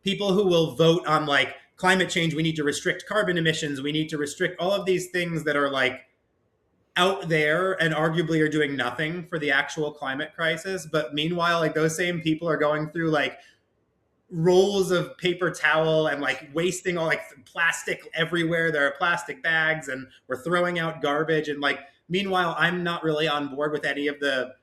people who will vote on like climate change, we need to restrict carbon emissions, we need to restrict all of these things that are like out there and arguably are doing nothing for the actual climate crisis. But meanwhile, like those same people are going through like rolls of paper towel and like wasting all like plastic everywhere. There are plastic bags and we're throwing out garbage. And like, meanwhile, I'm not really on board with any of the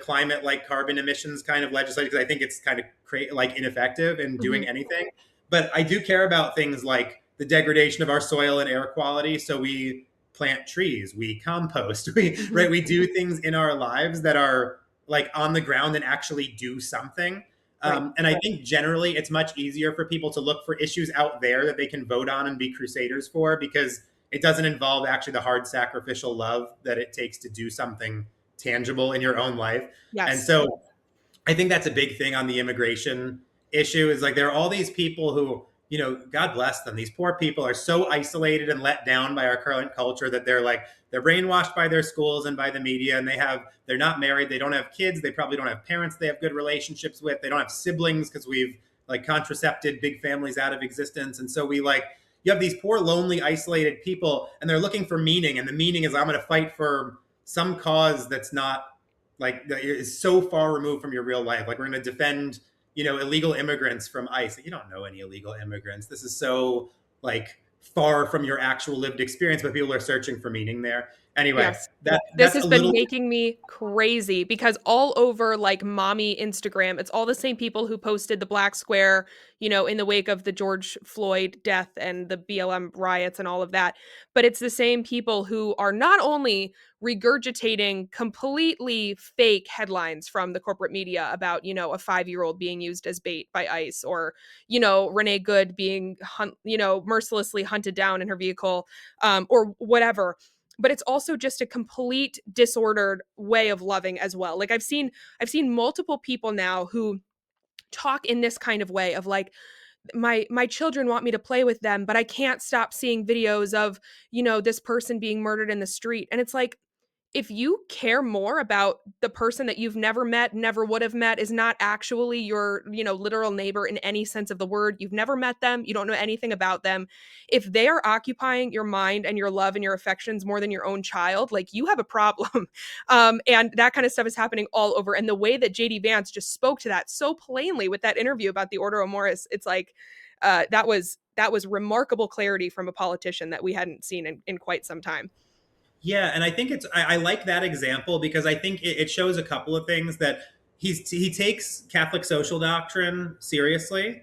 climate like carbon emissions kind of legislation because I think it's kind of like ineffective in Hmm. doing anything. But I do care about things like the degradation of our soil and air quality. So we plant trees, we compost, we Hmm. right, we do things in our lives that are like on the ground and actually do something. Right. And I think generally it's much easier for people to look for issues out there that they can vote on and be crusaders for because it doesn't involve actually the hard sacrificial love that it takes to do something tangible in your own life. And Yes. so I think that's a big thing on the immigration issue is like there are all these people who, you know, God bless them. These poor people are so isolated and let down by our current culture that they're brainwashed by their schools and by the media and they're not married, they don't have kids, they probably don't have parents they have good relationships with, they don't have siblings because we've like contracepted big families out of existence. And so we like you have these poor lonely isolated people and they're looking for meaning and the meaning is I'm going to fight for some cause that's not like that is so far removed from your real life. Like we're going to defend, you know, illegal immigrants from ICE. You don't know any illegal immigrants. This is so like far from your actual lived experience, but people are searching for meaning there. Anyway, Yes. This that's has a been little. making me crazy because all over like mommy Instagram, it's all the same people who posted the black square, you know, in the wake of the George Floyd death and the BLM riots and all of that. But it's the same people who are not only regurgitating completely fake headlines from the corporate media about, you know, a 5-year-old being used as bait by ICE or, you know, Renee Good being, mercilessly hunted down in her vehicle, or whatever, but it's also just a complete disordered way of loving as well. Like I've seen multiple people now who talk in this kind of way of like my children want me to play with them, but I can't stop seeing videos of, you know, this person being murdered in the street. And it's like, if you care more about the person that you've never met, never would have met, is not actually your, you know, literal neighbor in any sense of the word, you've never met them, you don't know anything about them. If they are occupying your mind and your love and your affections more than your own child, like you have a problem. And that kind of stuff is happening all over. And the way that JD Vance just spoke to that so plainly with that interview about the Order of Morris, it's like that was remarkable clarity from a politician that we hadn't seen in quite some time. Yeah, and I think I like that example because I think it shows a couple of things that he takes Catholic social doctrine seriously,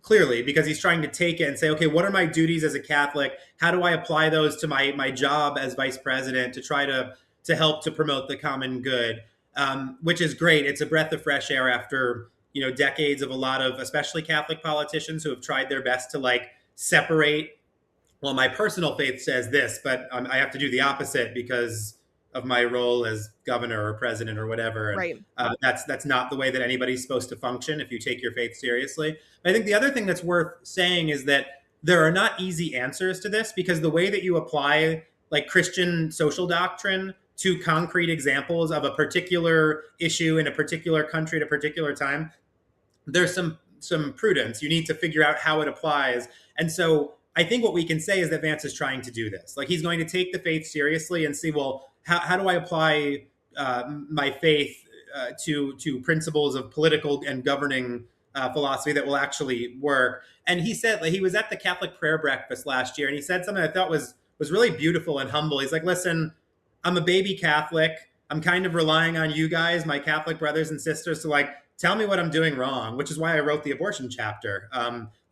clearly because he's trying to take it and say, okay, what are my duties as a Catholic? How do I apply those to my job as vice president to try to help to promote the common good? Which is great. It's a breath of fresh air after decades of a lot of especially Catholic politicians who have tried their best to like separate well, my personal faith says this, but I have to do the opposite because of my role as governor or president or whatever. And Right. that's not the way that anybody's supposed to function if you take your faith seriously. But I think the other thing that's worth saying is that there are not easy answers to this because the way that you apply like Christian social doctrine to concrete examples of a particular issue in a particular country at a particular time, there's some prudence. You need to figure out how it applies. And so I think what we can say is that Vance is trying to do this. Like he's going to take the faith seriously and see, well, how do I apply my faith to principles of political and governing philosophy that will actually work? And he said like, he was at the Catholic prayer breakfast last year, and he said something I thought was really beautiful and humble. He's like, listen, I'm a baby Catholic. I'm kind of relying on you guys, my Catholic brothers and sisters, to like tell me what I'm doing wrong, which is why I wrote the abortion chapter.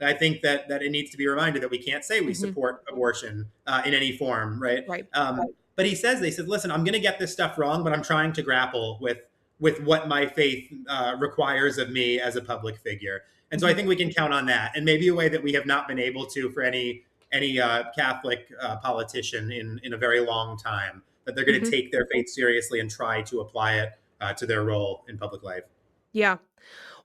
I think that it needs to be reminded that we can't say we Hmm. support abortion in any form, right? Right. But they said, listen, I'm going to get this stuff wrong, but I'm trying to grapple with what my faith requires of me as a public figure. And so I Hmm. think we can count on that. And maybe a way that we have not been able to for any any Catholic politician in a very long time. That they're going to Mhm. take their faith seriously and try to apply it to their role in public life. Yeah.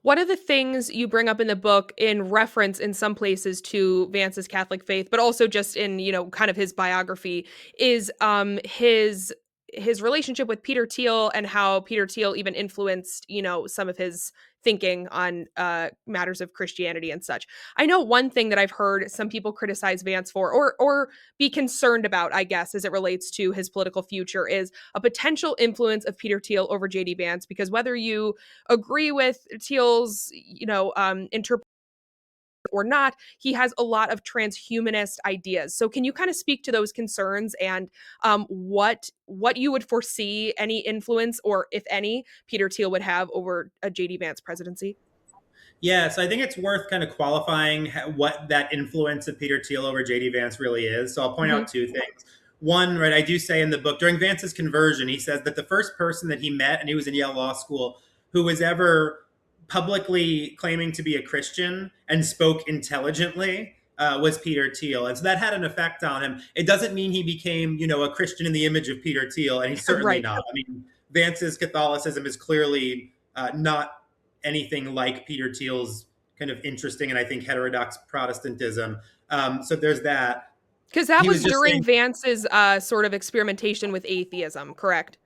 One of the things you bring up in the book in reference in some places to Vance's Catholic faith, but also just in, kind of his biography is his relationship with Peter Thiel and how Peter Thiel even influenced, some of his thinking on matters of Christianity and such. I know one thing that I've heard some people criticize Vance for or be concerned about, I guess, as it relates to his political future is a potential influence of Peter Thiel over JD Vance, because whether you agree with Thiel's, interpretation or not, he has a lot of transhumanist ideas. So, can you kind of speak to those concerns and what you would foresee any influence, or if any, Peter Thiel would have over a JD Vance presidency? Yeah, so I think it's worth kind of qualifying what that influence of Peter Thiel over JD Vance really is. So I'll point Hmm. out two things. One, right, I do say in the book during Vance's conversion, he says that the first person that he met, and he was in Yale Law School, who was ever publicly claiming to be a Christian and spoke intelligently was Peter Thiel. And so that had an effect on him. It doesn't mean he became, a Christian in the image of Peter Thiel, and he's certainly Right. not. I mean, Vance's Catholicism is clearly not anything like Peter Thiel's kind of interesting and I think heterodox Protestantism. So there's that. Because that He was was just during saying, Vance's sort of experimentation with atheism, correct?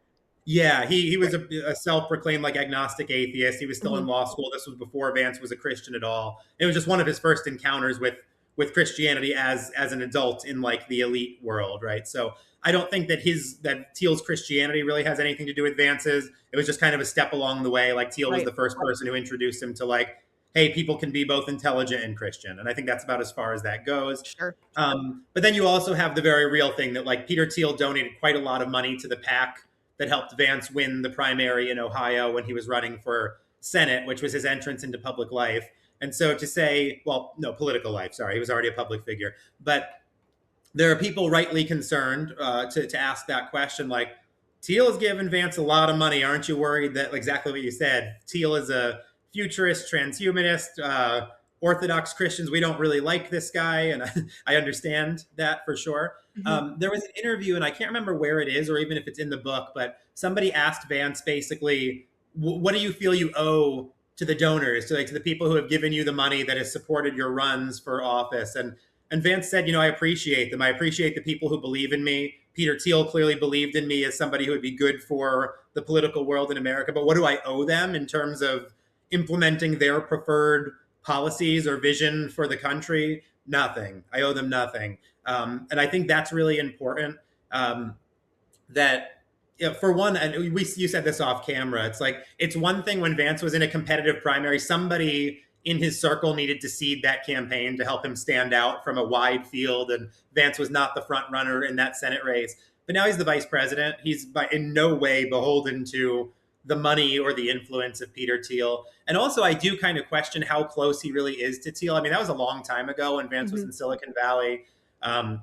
yeah, he was Right. a self-proclaimed like agnostic atheist. He was still in Hmm. law school. This was before Vance was a Christian at all. It was just one of his first encounters with Christianity as an adult in like the elite world, right? So I don't think that Thiel's Christianity really has anything to do with Vance's. It was just kind of a step along the way. Like Thiel was Right. the first person who introduced him to like, hey, people can be both intelligent and Christian, and I think that's about as far as that goes. Sure. But then you also have the very real thing that like Peter Thiel donated quite a lot of money to the PAC that helped Vance win the primary in Ohio when he was running for Senate, which was his entrance into public life. And so to say, well, no, political life, sorry, he was already a public figure. But there are people rightly concerned to ask that question like, Thiel has given Vance a lot of money. Aren't you worried that exactly what you said? Thiel is a futurist, transhumanist, Orthodox Christians. We don't really like this guy. And I understand that for sure. Hmm. There was an interview, and I can't remember where it is or even if it's in the book, but somebody asked Vance basically, what do you feel you owe to the donors, to the people who have given you the money that has supported your runs for office? And Vance said, I appreciate them. I appreciate the people who believe in me. Peter Thiel clearly believed in me as somebody who would be good for the political world in America. But what do I owe them in terms of implementing their preferred policies or vision for the country? Nothing. I owe them nothing. And I think that's really important. That for one, and you said this off camera. It's like it's one thing when Vance was in a competitive primary, somebody in his circle needed to seed that campaign to help him stand out from a wide field, and Vance was not the front runner in that Senate race. But now he's the vice president. He's in no way beholden to the money or the influence of Peter Thiel. And also, I do kind of question how close he really is to Thiel. I mean, that was a long time ago when Vance was Hmm. in Silicon Valley.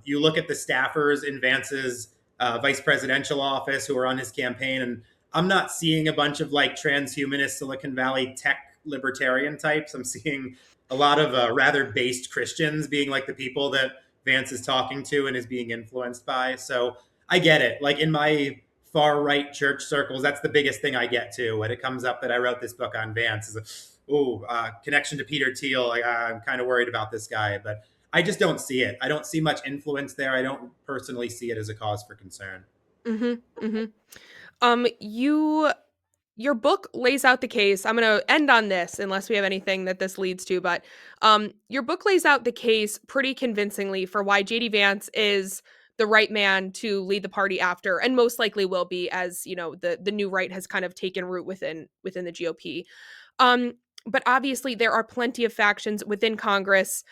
You look at the staffers in Vance's vice presidential office who are on his campaign, and I'm not seeing a bunch of like transhumanist Silicon Valley tech libertarian types. I'm seeing a lot of rather based Christians being like the people that Vance is talking to and is being influenced by. So I get it. Like in my far right church circles, that's the biggest thing I get to when it comes up that I wrote this book on Vance is connection to Peter Thiel. Like, I'm kind of worried about this guy, but I just don't see it. I don't see much influence there. I don't personally see it as a cause for concern. Hmm. Hmm. You Your book lays out the case. I'm going to end on this unless we have anything that this leads to, but your book lays out the case pretty convincingly for why JD Vance is the right man to lead the party after, and most likely will be, as the new right has kind of taken root within the GOP. Um, but obviously, there are plenty of factions within Congress,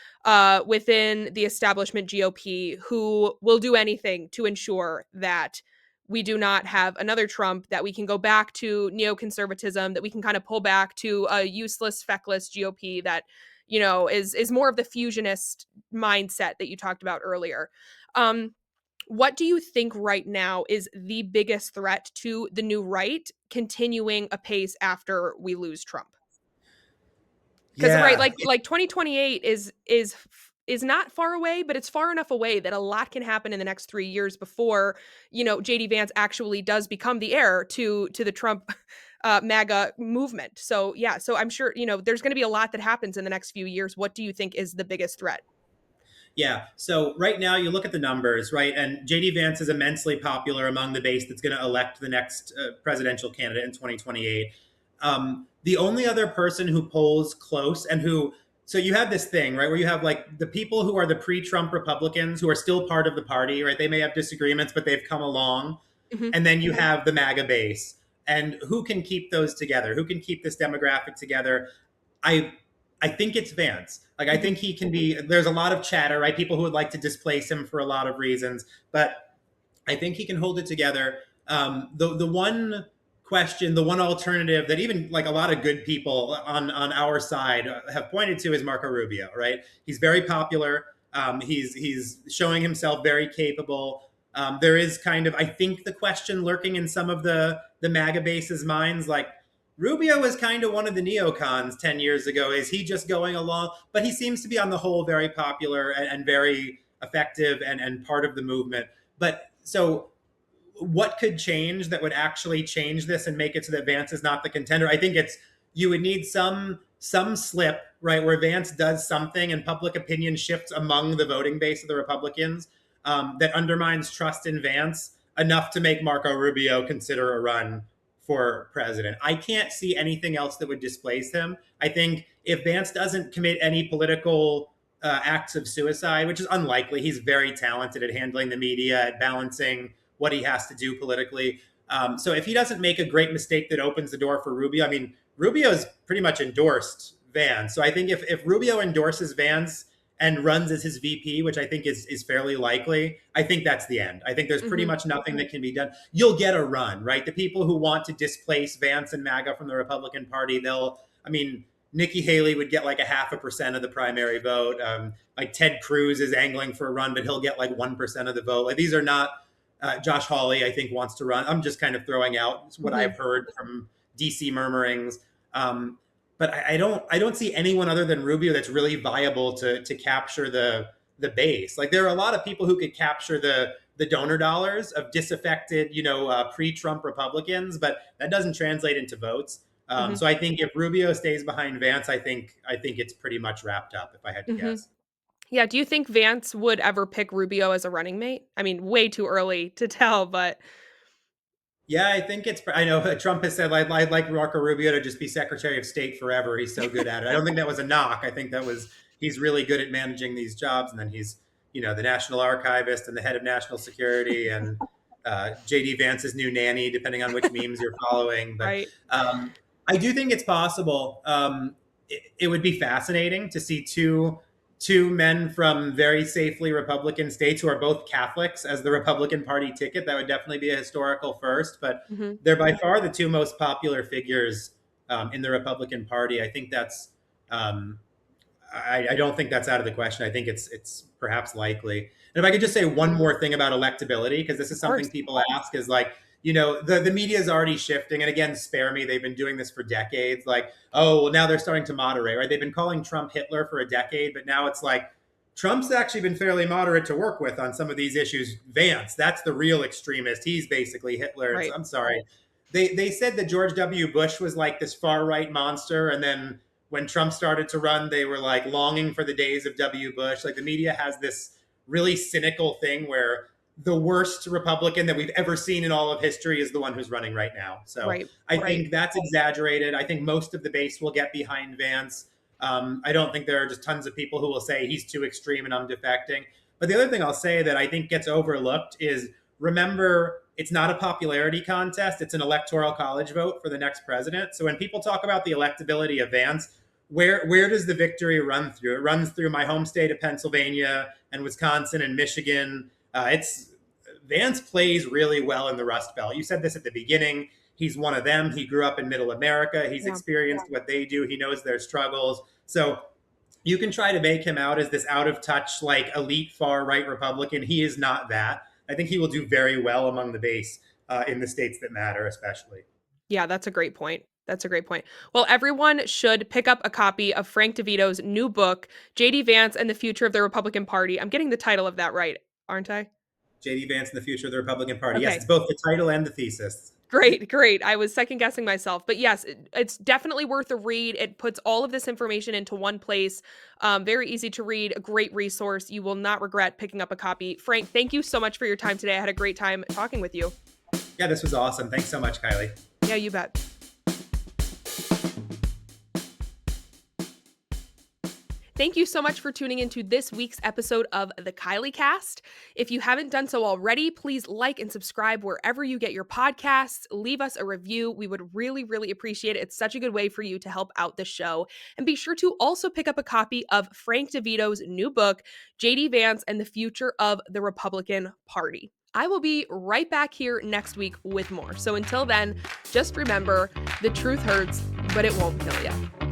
within the establishment GOP, who will do anything to ensure that we do not have another Trump, that we can go back to neoconservatism, that we can kind of pull back to a useless, feckless GOP that is more of the fusionist mindset that you talked about earlier. Um, what do you think right now is the biggest threat to the new right continuing apace after we lose Trump? Because right, Yeah, like 2028 is is not far away, but it's far enough away that a lot can happen in the next 3 years before, JD Vance actually does become the heir to the Trump, MAGA movement. So, yeah, so I'm sure, there's gonna be a lot that happens in the next few years. What do you think is the biggest threat? Yeah. So right now you look at the numbers, right? And JD Vance is immensely popular among the base that's going to elect the next presidential candidate in 2028. The only other person who polls close and who, so you have this thing, right, where you have like the people who are the pre-Trump Republicans who are still part of the party, right? They may have disagreements, but they've come along. Mhm, And then you have the MAGA base. And who can keep those together? Who can keep this demographic together? I I think it's Vance. Like I mhm, think he can be. There's a lot of chatter, right? People who would like to displace him for a lot of reasons, but I think he can hold it together. The one question, the one alternative that even like a lot of good people on our side have pointed to is Marco Rubio. Right? He's very popular. He's showing himself very capable. There is kind of, I think, the question lurking in some of the MAGA base's minds, like Rubio was kind of one of the neocons 10 years ago. Is he just going along? But he seems to be, on the whole, very popular and very effective and part of the movement. But so, what could change that would actually change this and make it so that Vance is not the contender? I think it's you would need some slip, right, where Vance does something and public opinion shifts among the voting base of the Republicans that undermines trust in Vance enough to make Marco Rubio consider a run for president. I can't see anything else that would displace him. I think if Vance doesn't commit any political acts of suicide, which is unlikely, he's very talented at handling the media, at balancing what he has to do politically. So if he doesn't make a great mistake that opens the door for Rubio, I mean, Rubio's pretty much endorsed Vance. So I think if Rubio endorses Vance and runs as his VP, which I think is fairly likely, I think that's the end. I think there's pretty mhm, much nothing that can be done. You'll get a run, right? The people who want to displace Vance and MAGA from the Republican Party, I mean, Nikki Haley would get like a 0.5% of the primary vote. Like Ted Cruz is angling for a run, but he'll get like 1% of the vote. Like these are not. Josh Hawley, I think, wants to run. I'm just kind of throwing out what mhm, I've heard from DC murmurings. But I don't see anyone other than Rubio that's really viable to capture the base. Like there are a lot of people who could capture the donor dollars of disaffected, pre-Trump Republicans, but that doesn't translate into votes. mhm, So I think if Rubio stays behind Vance, I think it's pretty much wrapped up. If I had to mhm. guess. Yeah, do you think Vance would ever pick Rubio as a running mate? I mean, way too early to tell, but Yeah, I think it's. I know Trump has said I'd like Marco Rubio to just be Secretary of State forever. He's so good at it. I don't think that was a knock. I think that was he's really good at managing these jobs, and then he's the National Archivist and the head of National Security and JD Vance's new nanny, depending on which memes you're following. But right. I do think it's possible. It would be fascinating to see two men from very safely Republican states who are both Catholics as the Republican Party ticket. That would definitely be a historical first, but Mhm, they're by far the two most popular figures in the Republican Party. I think that's. I don't think that's out of the question. I think it's perhaps likely. And if I could just say one more thing about electability, because this is of something course. people ask, is like, the media is already shifting. And again, spare me, they've been doing this for decades. Like, oh, well, now they're starting to moderate, right? They've been calling Trump Hitler for a decade, but now it's like Trump's actually been fairly moderate to work with on some of these issues. Vance, that's the real extremist. He's basically Hitler. Right. I'm sorry. They said that George W. Bush was like this far right monster, and then when Trump started to run, they were like longing for the days of W. Bush. Like the media has this really cynical thing where the worst Republican that we've ever seen in all of history is the one who's running right now. So Right. I Right. think that's exaggerated. I think most of the base will get behind Vance. I don't think there are just tons of people who will say he's too extreme and I'm defecting. But the other thing I'll say that I think gets overlooked is remember, it's not a popularity contest. It's an electoral college vote for the next president. So when people talk about the electability of Vance, where does the victory run through? It runs through my home state of Pennsylvania and Wisconsin and Michigan. It's Vance plays really well in the Rust Belt. You said this at the beginning. He's one of them. He grew up in Middle America. He's Yeah. experienced what they do. He knows their struggles. So you can try to make him out as this out of touch, like elite far right Republican. He is not that. I think he will do very well among the base in the states that matter, especially. Yeah, that's a great point. That's a great point. Well, everyone should pick up a copy of Frank DeVito's new book, J.D. Vance and the Future of the Republican Party. I'm getting the title of that right, aren't I? J.D. Vance and the Future of the Republican Party. Yes, Okay. it's both the title and the thesis. Great, great. I was second guessing myself. But yes, it's definitely worth a read. It puts all of this information into one place. Very easy to read, a great resource. You will not regret picking up a copy. Frank, thank you so much for your time today. I had a great time talking with you. Yeah, this was awesome. Thanks so much, Kylie. Yeah, you bet. Thank you so much for tuning into this week's episode of the Kylee Cast. If you haven't done so already, please like and subscribe wherever you get your podcasts. Leave us a review. We would really, really appreciate it. It's such a good way for you to help out the show. And be sure to also pick up a copy of Frank DeVito's new book, J.D. Vance and the Future of the Republican Party. I will be right back here next week with more. So until then, just remember, the truth hurts, but it won't kill you.